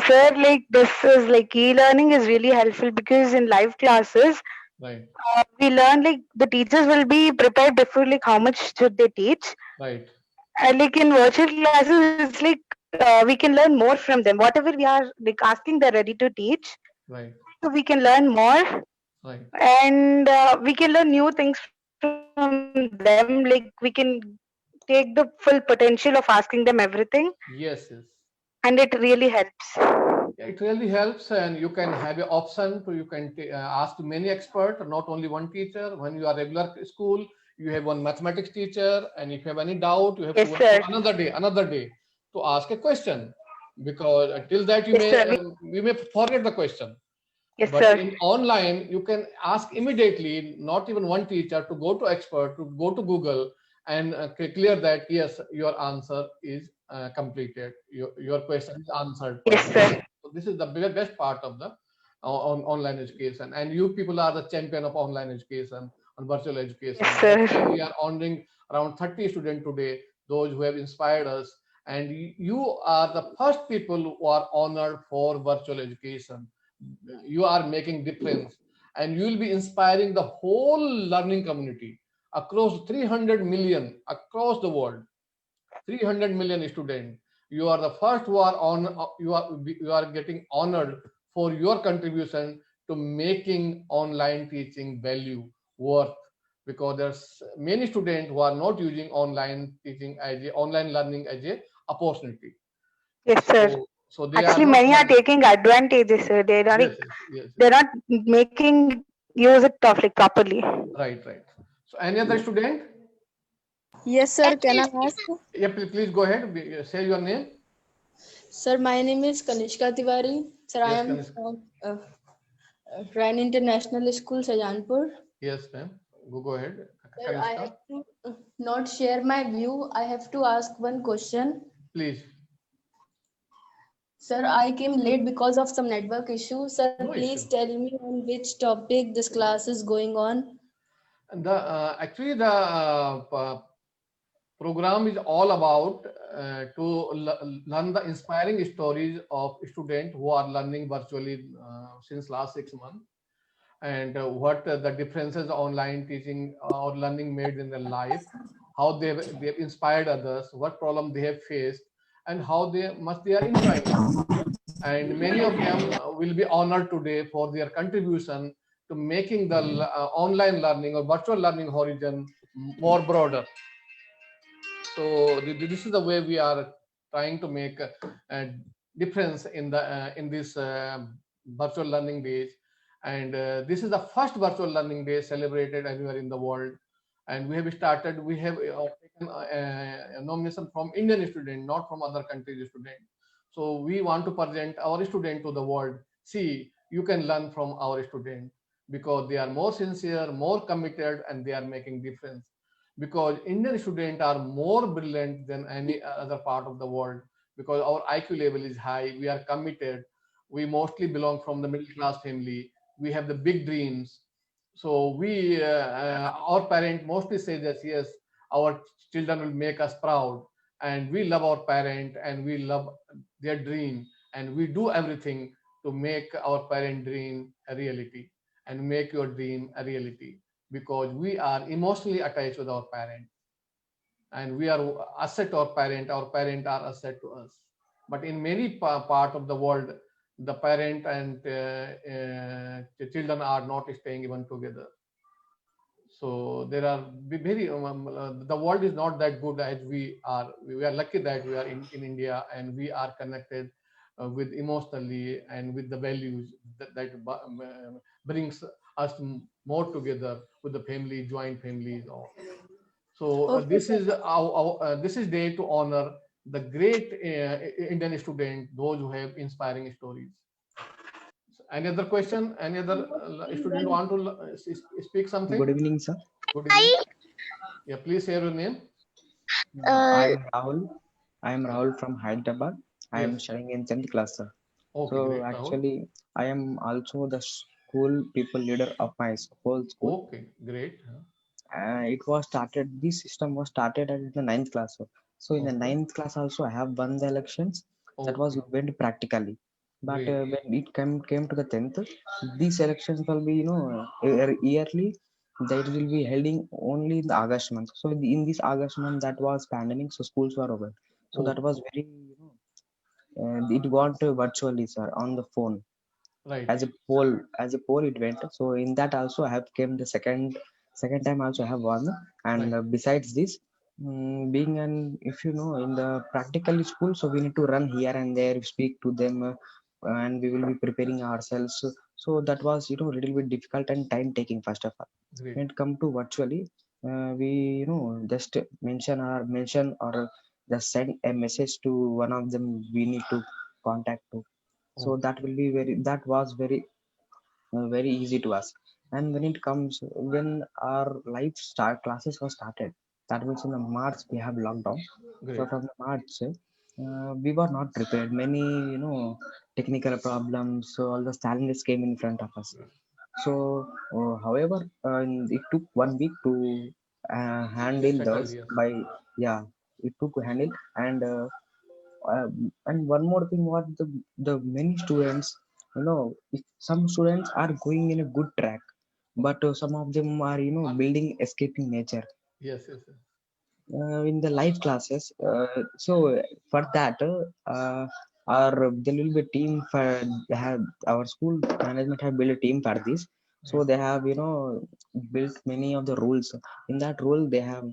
Sir, like this is like e-learning is really helpful because in live classes, right, we learn like the teachers will be prepared before like how much should they teach. right, Like in virtual classes, it's like we can learn more from them. Whatever we are like asking, they're ready to teach. right, So we can learn more, right. and we can learn new things from them. Like we can take the full potential of asking them everything, Yes, yes. and it really helps. It really helps, and you can have an option to you can ask many experts, not only one teacher. When you are regular school, you have one mathematics teacher, and if you have any doubt, you have to Yes, wait for sir. another day to ask a question, because until that Yes, sir. you may forget the question. Yes, But sir. in online, you can ask immediately, not even one teacher, to go to expert, to go to Google and clear that yes, your answer is completed, your question is answered Yes, perfectly. sir. So this is the best part of the online education, and you people are the champion of online education, on virtual education. Yes, That's why sir. we are honoring around 30 students today, those who have inspired us, and you are the first people who are honored for virtual education. You are making difference, and you will be inspiring the whole learning community across 300 million across the world. 300 million students, you are the first who are on, you are getting honored for your contribution to making online teaching value worth, because there's many students who are not using online teaching as a online learning as a opportunity. Yes, sir. So they are Actually, not many are learning. taking advantages, sir. Yes, yes, yes, They're yes. not making use it of like properly. Right. So any other student? Yes, sir. Can I ask? Yeah, please go ahead. Say your name. Sir, my name is Kanishka Tiwari. Sir, I Yes, am Kanishka. from Ryan International School, Sajanpur. Yes, ma'am. Go ahead. Sir, I Kanishka, have to not share my view. I have to ask one question. please. Sir, I came late because of some network issue. Sir, No please issue. tell me on which topic this class is going on. And actually the program is all about to learn the inspiring stories of students who are learning virtually since last 6 months, and what the differences online teaching or learning made in their life, how they've inspired others, what problem they have faced, and how they are enjoying it. And many of them will be honored today for their contribution to making the online learning or virtual learning horizon more broader. So this is the way we are trying to make a difference in this virtual learning days. And this is the first virtual learning day celebrated everywhere in the world. And we have taken a nomination from Indian student, not from other countries student. So we want to present our student to the world. See, you can learn from our student, because they are more sincere, more committed, and they are making difference. Because Indian students are more brilliant than any other part of the world, because our IQ level is high, we are committed, we mostly belong from the middle class family, we have the big dreams. So our parent mostly say that yes, our children will make us proud, and we love our parent and we love their dream, and we do everything to make our parent dream a reality, and make your dream a reality, because we are emotionally attached with our parent, and we are asset to our parent are asset to us. But in many part of the world, the parent and the children are not staying even together. So there are very the world is not that good as we are lucky that we are in India, and we are connected with emotionally and with the values that brings us more together with the family, joint families, all. So Okay, this sir. is this is day to honor the great Indian student, those who have inspiring stories. Any other question? Any other student want to speak something? Good evening, sir. Good evening. Yeah, please share your name. I am Rahul. I am Rahul from Hyderabad. I am Yes. studying in 10th class, sir. Okay, So great, Rahul. actually, I am also the school people leader of my whole school. Okay, great. It was started. This system was started at the 9th class, sir. So in the Okay. 9th class also, I have won the elections. That was Okay, went practically. But great. when it came to the 10th, these elections will be yearly. That will be holding only in the August month. So in this August month, that was pandemic, so schools were open. So that was Okay, very it went virtually, sir, on the phone right. as a poll it went. So in that also I have came the second time also I have won. And Right. besides this, being an, if you know, in the practical school, so we need to run here and there, speak to them, and we will be preparing ourselves. So that was little bit difficult and time taking first of all. Great. When it come to virtually, we just mention or just send a message to one of them we need to contact to. So Okay. that was very easy to us. And when it comes, when our life start classes were started, that means in the March we have lockdown. So Great. from the March, we were not prepared. Many technical problems, so all the challenges came in front of us. So however, it took 1 week to handle Settled, those yes. by, yeah, it took to handle. And one more thing, what the many students, if some students are going in a good track, but some of them are building escaping nature Yes, yes, yes. in the live classes. So for that, our there will be a team for, they have, our school management have built a team for this. So Great. they have built many of the rules. In that rule, they have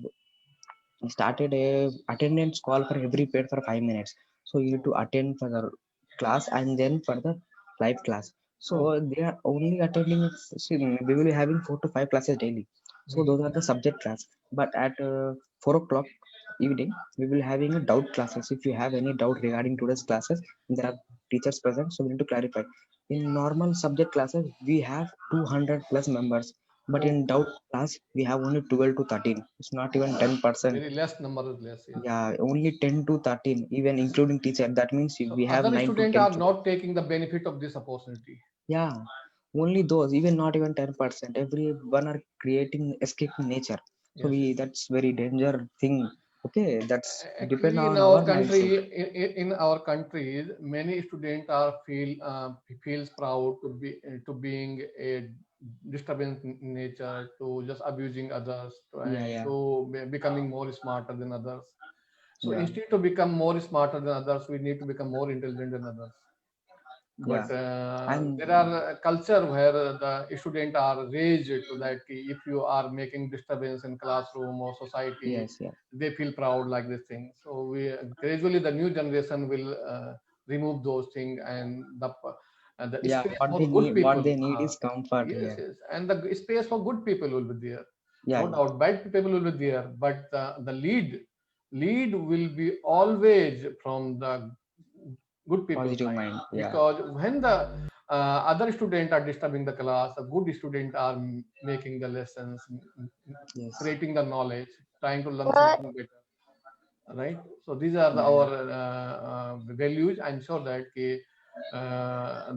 started a attendance call for every period for 5 minutes. So you need to attend for the class and then for the live class. So Oh, they are only attending, see, we will be having 4 to 5 classes daily. So those are the subject class. But at 4 o'clock evening, we will having a doubt classes. If you have any doubt regarding today's classes, there are teachers present, so we need to clarify. In normal subject classes, we have 200 plus members, but oh, in doubt class, we have only 12 to 13. It's not even 10%. very less number is less, yes. Yeah, only 10 to 13, even including teacher. That means So we have other 9 to students 10 are students. not taking the benefit of this opportunity. Yeah, only those, even not even 10%. Everyone are creating escaping nature. So Yes, yes. that's very danger thing. Okay, that's depend Actually, in on our our country, mindset. in our countries, many students are feels proud to being a disturbance in nature, to just abusing others, Yeah, and yeah, to becoming more smarter than others. So yeah, instead to become more smarter than others, we need to become more intelligent than others. yeah. But And there are a culture where the students are raised to that if you are making disturbance in classroom or society, yes, yeah, they feel proud like this thing. So we gradually the new generation will remove those things, and the yeah. space What for they good need, what people. they need is comfort Yes, here. yes, and the space for good people will be there. Yeah, No yeah. doubt, bad people will be there, but the lead will be always from the good people Positive side, mind. Yeah, because when the other students are disturbing the class, the good students are making the lessons, yes, creating the knowledge, trying to learn something better, right? So these are yeah, our yeah, values. I'm sure that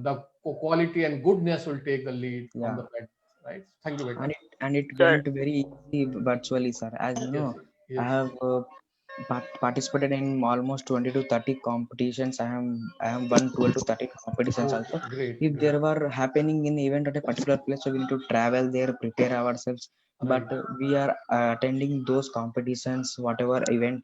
the quality and goodness will take the lead from yeah. the bad, right? Thank you, and Beta. it Sir, went very easy virtually, sir. As you Yes, know, I yes. have participated in almost 20 to 30 competitions. I am won 12 to 30 competitions Oh, also. great, If great. there were happening in event at a particular place, so we need to travel there, prepare ourselves. But Right, we are attending those competitions, whatever event,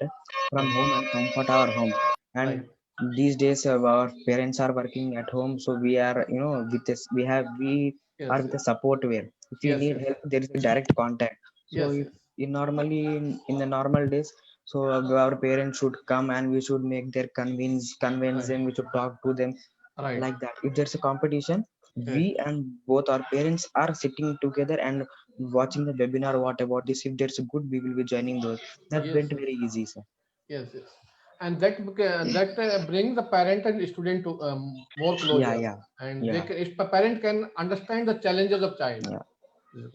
from right, home and comfort our home. right. And these days our parents are working at home, so we are with this, we are Yes, with yes, a support where if we yes, need yes, help, there is a direct contact. So yes, if yes. in normally in the normal days, so our parents should come and we should make their convince Right, them, we should talk to them right. like that. If there's a competition, we Correct. and both our parents are sitting together and watching the webinar, what about this, if there's a good, we will be joining those. That Yes, went yes, very easy, sir. yes, yes. And that brings the parent and student to more Yeah, closer, yeah, and yeah, if the parent can understand the challenges of child, yeah.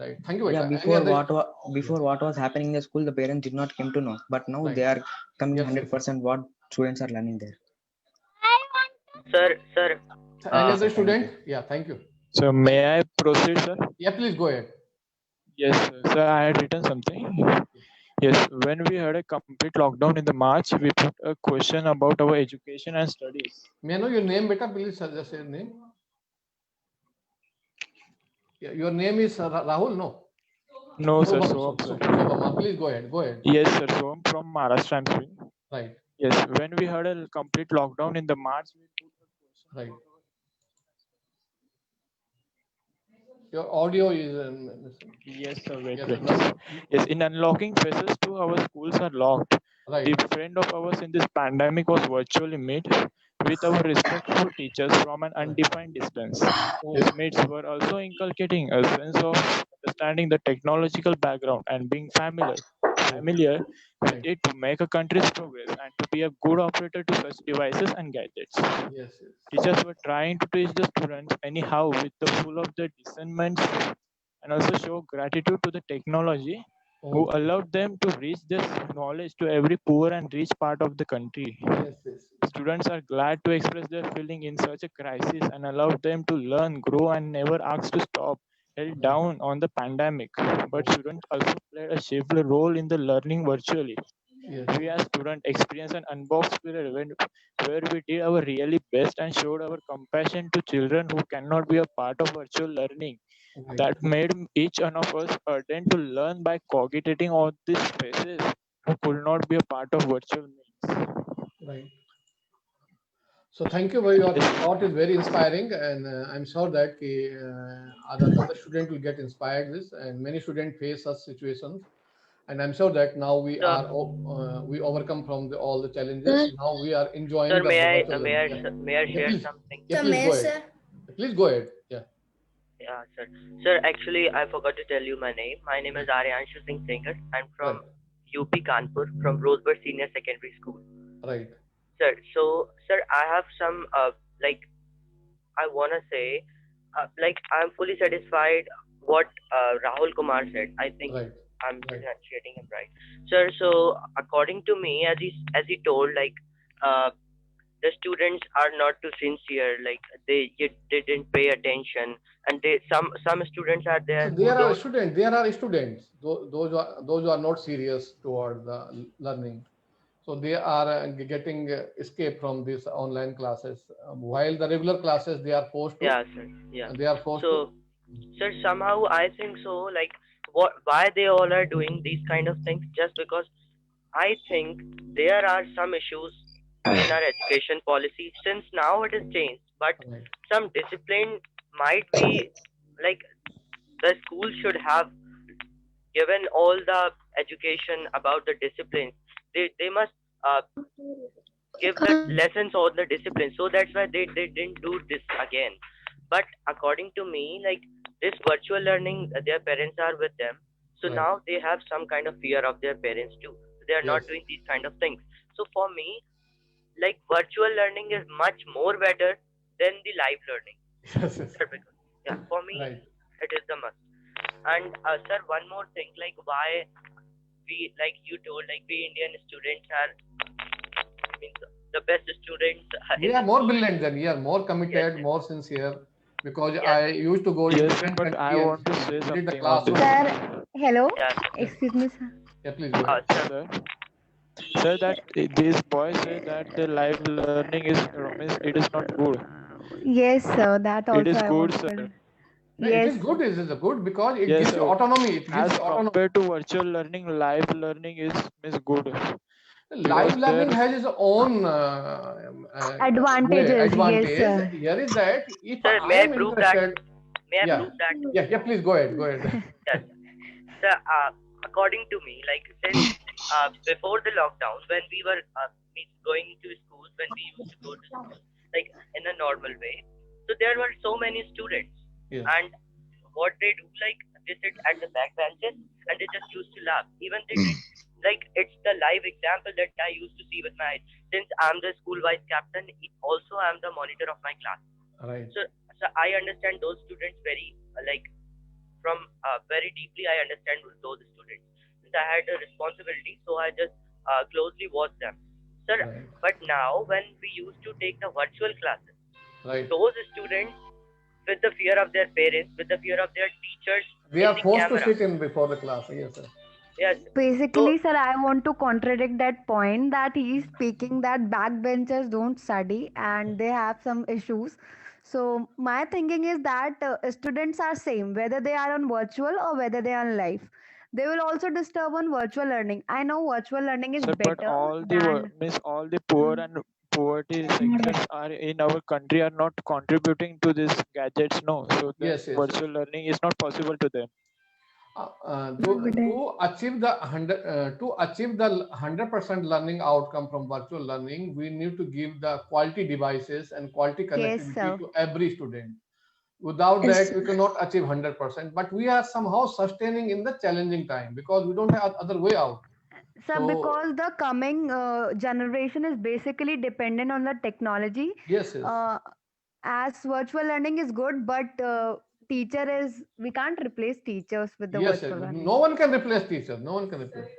right? Thank you, Yeah, Beta. Any other? Yes, before what was happening in the school, the parents did not come to know, but now right. they are coming Yes, yes. 100% what students are learning there. sir, Any Okay, uh, other sir, thank student? you. Yeah, thank you. So may I proceed, sir? Yeah, please go ahead. Yes, sir. So I had written something. Yes, when we had a complete lockdown in the March, we put a question about our education and studies. May I know your name, Beta? Please suggest your name. Yeah, your name is Rahul, no? No, sir. Shobham, So, sir. Shobham. Please go ahead. Go ahead. Yes, sir. So I'm from Maharashtra. I'm speaking. Right, Yes, when we had a complete lockdown in the March, we put a question right. about our. Your audio is Yes, sir. Wait, yes, wait. no. Yes, in unlocking phases too, our schools are locked. Right. The friend of ours in this pandemic was virtually meet with our respectful teachers from an undefined distance. These meets were also inculcating a sense of understanding the technological background and being familiar with Right. it to make a country's progress and to be a good operator to such devices and gadgets. Yes. Yes. Teachers were trying to teach the students anyhow with the full of the discernment and also show gratitude to the technology who Okay. allowed them to reach this knowledge to every poor and rich part of the country. Yes. Yes. Students are glad to express their feeling in such a crisis and allowed them to learn, grow, and never asked to stop, held down on the pandemic. But students also played a shapeful role in the learning virtually. Yes. We as students experienced an unboxed period where we did our really best and showed our compassion to children who cannot be a part of virtual learning. Right. That made each one of us ardent to learn by cogitating all these spaces who could not be a part of virtual means. Right. So thank you very much. Thought is very inspiring, and I'm sure that other student will get inspired this, and many students face such situations. And I'm sure that now we overcome from all the challenges. Now we are enjoying Sir, the virtual learning. Yeah. may I Yeah, share please. something? Yeah, please go ahead. Please go ahead. Yeah. Yeah, sir. Sir, actually, I forgot to tell you my name. My name is Aryanshu Singh Singer. I'm from Right. UP Kanpur, from Roseburg Senior Secondary School. Right. Sir, so, sir, I have some, I want to say, I'm fully satisfied what Rahul Kumar said. I think Right. I'm Right. pronunciating him right. Sir, so according to me, as he told, the students are not too sincere, like they didn't pay attention, and some students are there So who there are don't. students. There are students. Those who are not serious toward the learning. So they are getting escape from these online classes. While the regular classes they are forced to. Yeah, sir. Yeah. They are forced to. So, sir, somehow I think so. Like, why they all are doing these kind of things? Just because I think there are some issues in our education policy since now it has changed, but Right. some discipline might be like the school should have given all the education about the disciplines. They must give the lessons on the discipline. So that's why they didn't do this again. But according to me, like this virtual learning, their parents are with them. So Right. now they have some kind of fear of their parents too. They are not Yes. doing these kind of things. So for me, like virtual learning is much more better than the live learning. Yes. Yes. Sir, because, yeah, for me, Right. it is the must. And sir, one more thing, like why we, like you told, like we Indian students are means the best students We in are the more school. brilliant than we are more committed, Yes. more sincere. Because Yes. I used to go to Yes, different but I countries. want to say We did the something on class. this. Sir, hello. Yeah, Excuse me, sir. Yeah, please go ahead. sir. Sir, that these boys say that the live learning means it is not good. Yes, sir. That It is also I good, want to sir. tell. No, it Yes. is good. It is good because it Yes, gives you sir. autonomy. It gives As you autonomy. compared to virtual learning, live learning is good. Live Because learning there, has its own Advantages. Yes, advantage. sir. Here is that if Sir, I may I am prove that? interested, May I yeah, prove that? yeah, please go ahead, go ahead. Yes. Sir, according to me, like since before the lockdown, when we were going to schools, when we used to go to school, like in a normal way, so there were so many students, Yes. and what they do, like they sit at the back benches and they just used to laugh. Even they did, like it's the live example that I used to see with my eyes. Since I'm the school vice captain, also I'm the monitor of my class. Right. So I understand those students very from very deeply. I understand those students. Since I had a responsibility, so I just closely watched them, sir. Right. But now when we used to take the virtual classes, Right. those students, with the fear of their parents, with the fear of their teachers, They in are the forced to camera. sit in before the class. Yes, sir. Yes. Basically, sir, I want to contradict that point that he is speaking that backbenchers don't study and they have some issues. So my thinking is that students are same whether they are on virtual or whether they are on live. They will also disturb on virtual learning. I know virtual learning is sir, but better all the than. means all the poor and poverty sections are in our country are not contributing to these gadgets. No, so then Yes, yes, yes. virtual learning is not possible to them. To achieve the 100% learning outcome from virtual learning, we need to give the quality devices and quality Yes, connectivity sir. to every student. Without Yes, that, we cannot achieve 100%. But we are somehow sustaining in the challenging time because we don't have other way out. Sir, So because the coming generation is basically dependent on the technology. yes, yes. As virtual learning is good, but teacher is we can't replace teachers with the Yes, virtual yes. learning. No one can replace teacher. No one can replace.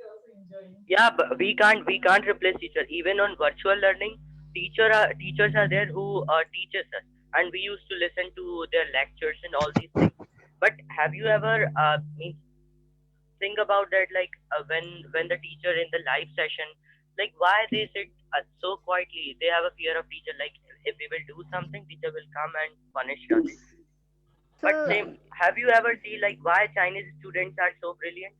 Yeah, but we can't replace teacher. Even on virtual learning, teachers are there who teaches us, and we used to listen to their lectures and all these things. But have you ever think about that, like when the teacher in the live session, like why they sit so quietly? They have a fear of teacher, like if we will do something, teacher will come and punish us. But So same, have you ever seen like why Chinese students are so brilliant?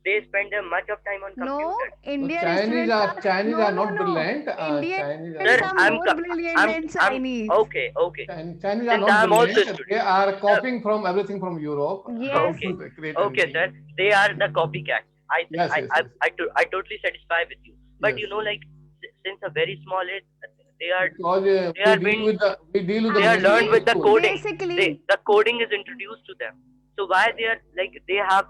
They spend much of time on no, computer. No, Indian Chinese students are are Chinese no, are no, not no. brilliant. Indians Chinese Sir, are are more brilliant than Chinese. okay. Chinese are Since not I'm also brilliant. student. They are copying from everything from Europe. Yes, Okay. The Okay, creativity. sir. They are the copycat. Yes, yes, yes. I totally satisfy with you. But Yes. you know, like since a very small age, they are Because they are being we deal with the they are learned with the schools. coding. basically, The coding is introduced to them. So why they are like they have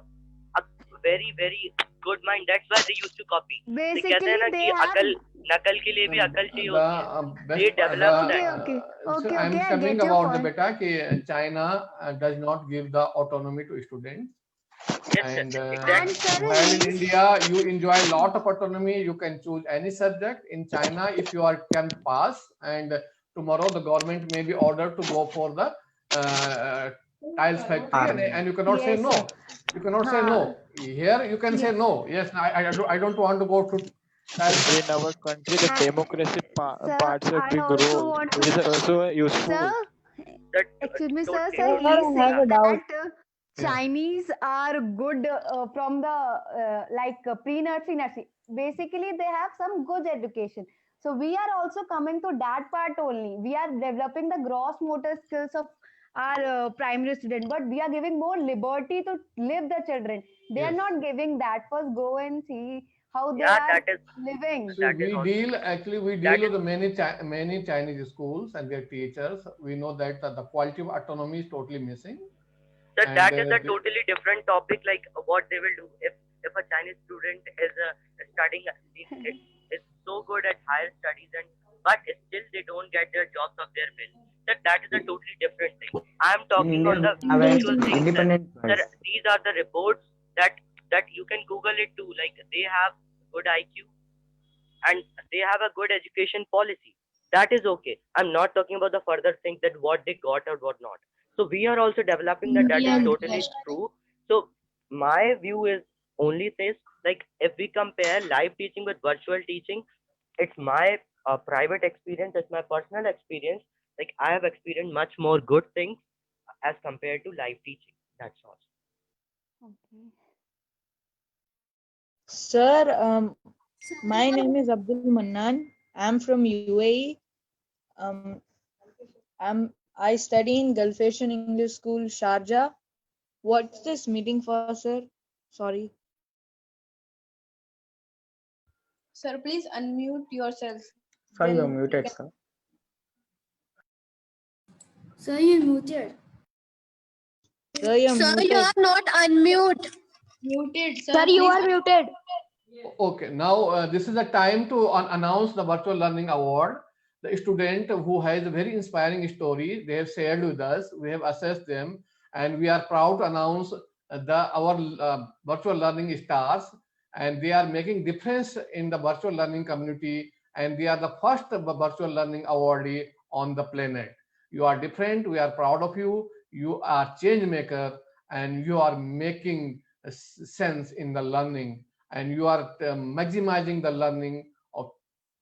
a very good mind. That's why they used to copy. they कहते हैं basically ना they कि have. अकल नकल के लिए भी अकल चाहिए The होती है. best They develop Okay, that. okay, so okay, I'm okay. I telling get your about the point. beta कि China does not give the autonomy to students. Yes, sir. And And Exactly. sir, while in in India, you enjoy a lot of autonomy. You can choose any subject. In China, if you are can pass, and tomorrow the government may be ordered to go for the tiles factory, and you cannot say yes, no. sir. You cannot say no. Here you can say Yes. no. Yes, I don't want to go to tiles In factory. our country, the And democracy sir, parts of I big also role. want It is to, also useful. sir, That excuse me, sir, totally, sir, Sir, totally. he's I have a saying doubt. that Yeah. Chinese are good from the pre-nursery, nursery. Basically, they have some good education. So we are also coming to that part only. We are developing the gross motor skills of our primary student, but we are giving more liberty to live the children. They are Yes. not giving that. First, go and see how they Yeah, are that is living. So that is we also deal true. actually we That deal is with many Chinese schools and their teachers. We know that the quality of autonomy is totally missing. that And that is a totally different topic. Like what they will do if a Chinese student is studying is so good at higher studies and but still they don't get their jobs of their will. That is a totally different thing. I am In talking India, on the we have an actual things. independent Sir, choice. these are the reports that you can Google it too. Like they have good IQ and they have a good education policy. That is okay. I'm not talking about the further things that what they got or what not. So we are also developing that. That is totally true. So my view is only this: like if we compare live teaching with virtual teaching, it's my private experience, it's my personal experience. Like I have experienced much more good things as compared to live teaching. That's all. Okay. Sir, my name is Abdul Mannan. I'm from UAE. Um, I study in Gulf Asian English School, Sharjah. What's this meeting for, sir? Sorry. Sir, please unmute yourself. Sir, you are Then muted, sir. Sir, you're muted. Sir, you're Sir, muted. you are not unmute. Muted, sir. Sir, you please are muted. Okay, now this is the time to announce the virtual learning award. The student who has a very inspiring story, they have shared with us. We have assessed them, and we are proud to announce our virtual learning stars. And they are making difference in the virtual learning community. And they are the first virtual learning awardee on the planet. You are different. We are proud of you. You are change maker, and you are making sense in the learning, and you are maximizing the learning of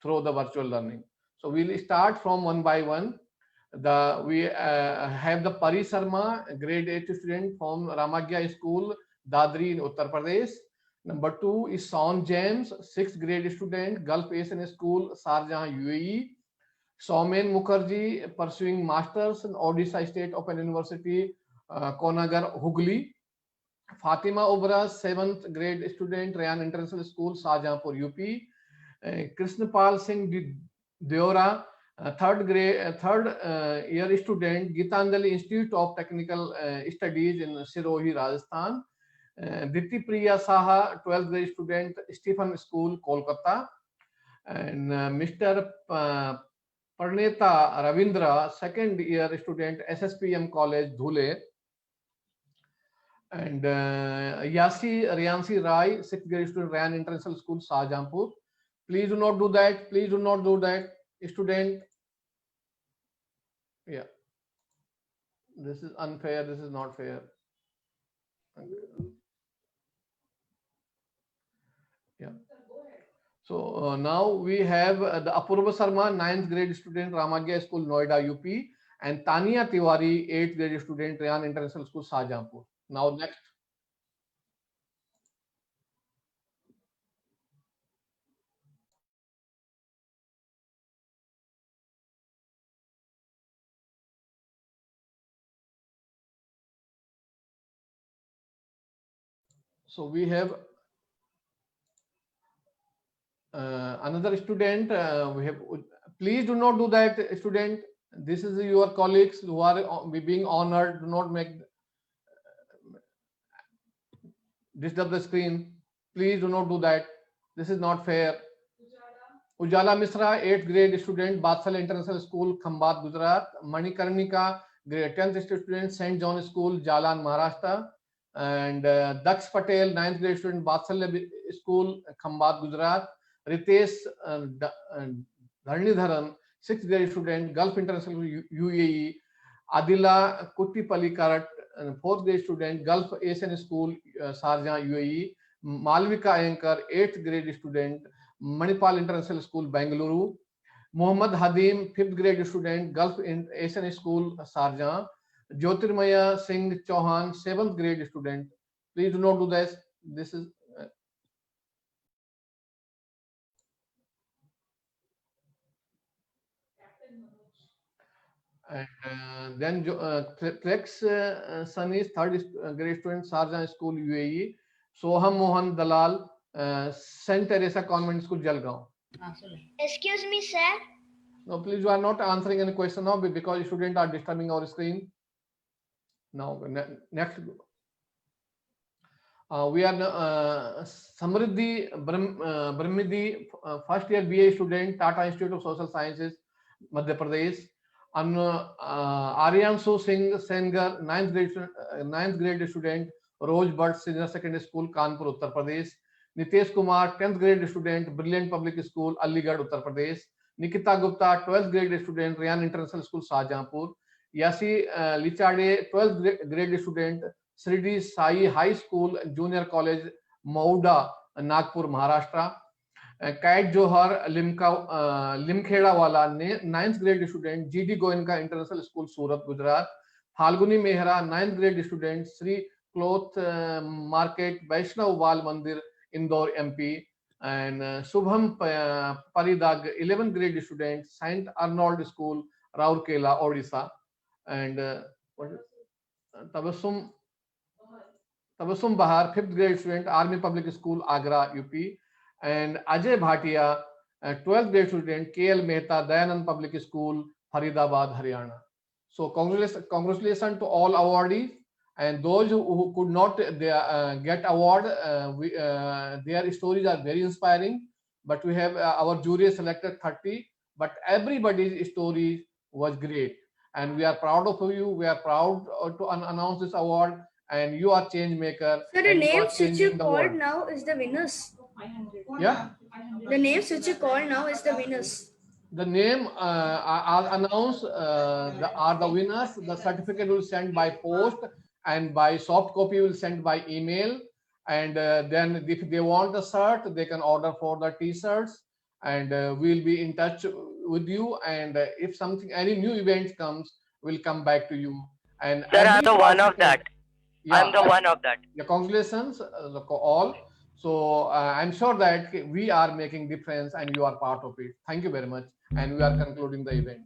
through the virtual learning. So we'll start from one by one. We have the Pari Sharma, grade 8 student from Ramagya School, Dadri in Uttar Pradesh. Number 2 is Sean James, 6th grade student, Gulf Asian School, Sharjah, UAE. Soumen Mukherjee, pursuing masters in Odisha State Open University, Konagar, Hooghly. Fatima Obra, 7th grade student, Rayan International School, Shahjahanpur, UP. Krishnapal Singh Deora, third year student, Gitanjali Institute of Technical Studies in Sirohi, Rajasthan. Diti Priya Saha, 12th grade student, Stephen School, Kolkata. And Mr. Parneta Ravindra, second year student, SSPM College, Dhule. And Riyansi Rai, 6th grade student, Rayan International School, Shahjahanpur. Please do not do that. Please do not do that, student. Yeah. This is unfair. This is not fair. Yeah. So now we have the Apurva Sharma, 9th grade student, Ramagya School, Noida, UP, and Tania Tiwari, 8th grade student, Rayan International School, Shahjahanpur. Now next. So we have another student. We have. Please do not do that, student. This is your colleagues who are being honored. Do not make disturb the screen. Please do not do that. This is not fair. Ujala Misra, 8th grade student, Batsal International School, Khambat, Gujarat. Manikarnika, grade 10th student, St. John School, Jalan, Maharashtra. And Daksh Patel, 9th grade student, Batsal School, Khambat, Gujarat. Ritesh Dharnidharan, 6th grade student, Gulf International UAE. Adila Kuttipalli Karat, 4th grade student, Gulf Asian School, Sharjah, UAE. Malvika Iyengar, 8th grade student, Manipal International School, Bengaluru. Muhammad Hadim, 5th grade student, Gulf Asian School, Sharjah. Jyotirmaya Singh Chauhan, 7th grade student. Please do not do this. This is and then Flex Sunny, 3rd grade student, Sharjah School, UAE. Soham Mohan Dalal, Saint Teresa Convent School, Jalgaon. Excuse me, sir. No, please, you are not answering any question now because students are disturbing our screen. Now, next. We are Samriddhi Brahmidi, first year BA student, Tata Institute of Social Sciences, Madhya Pradesh. And Aryanshu Singh Sengar, 9th grade student, Rose Bhatt Senior Secondary School, Kanpur, Uttar Pradesh. Nitesh Kumar, 10th grade student, Brilliant Public School, Aligarh, Uttar Pradesh. Nikita Gupta, 12th grade student, Rayan International School, Shahjahanpur. Yasi Lichade, 12th grade student, Sridhi Sai High School, Junior College, Mauda, Nagpur, Maharashtra. Kait Johar Limkheda Wala, 9th grade student, GD Goenka International School, Surat, Gujarat. Phalguni Mehra, 9th grade student, Sri Cloth Market, Vaishnav Bal Mandir, Indore, MP. And Subham Paridag, 11th grade student, Saint Arnold School, Rourkela, Odisha. And Tabassum Bahar, 5th grade student, Army Public School, Agra, UP. And Ajay Bhatia, 12th grade student, KL Mehta, Dayanand Public School, Faridabad, Haryana. So congratulations to all awardees, and those who could not get award. Their stories are very inspiring. But we have our jury selected 30, but everybody's story was great, and we are proud of you. We are proud to announce this award, and you are change maker. So the names which you called now is the winners. Yeah. The names which you called now is the winners. The name are announced are the winners. The certificate will send by post, and by soft copy will send by email. And then if they want a shirt, they can order for the t-shirts, and we'll be in touch with you. And if any new event comes, we'll come back to you. And sir, I'm the one of that. Yeah, I'm the one of that. Yeah, congratulations all. So I'm sure that we are making difference, and you are part of it. Thank you very much. And we are concluding the event.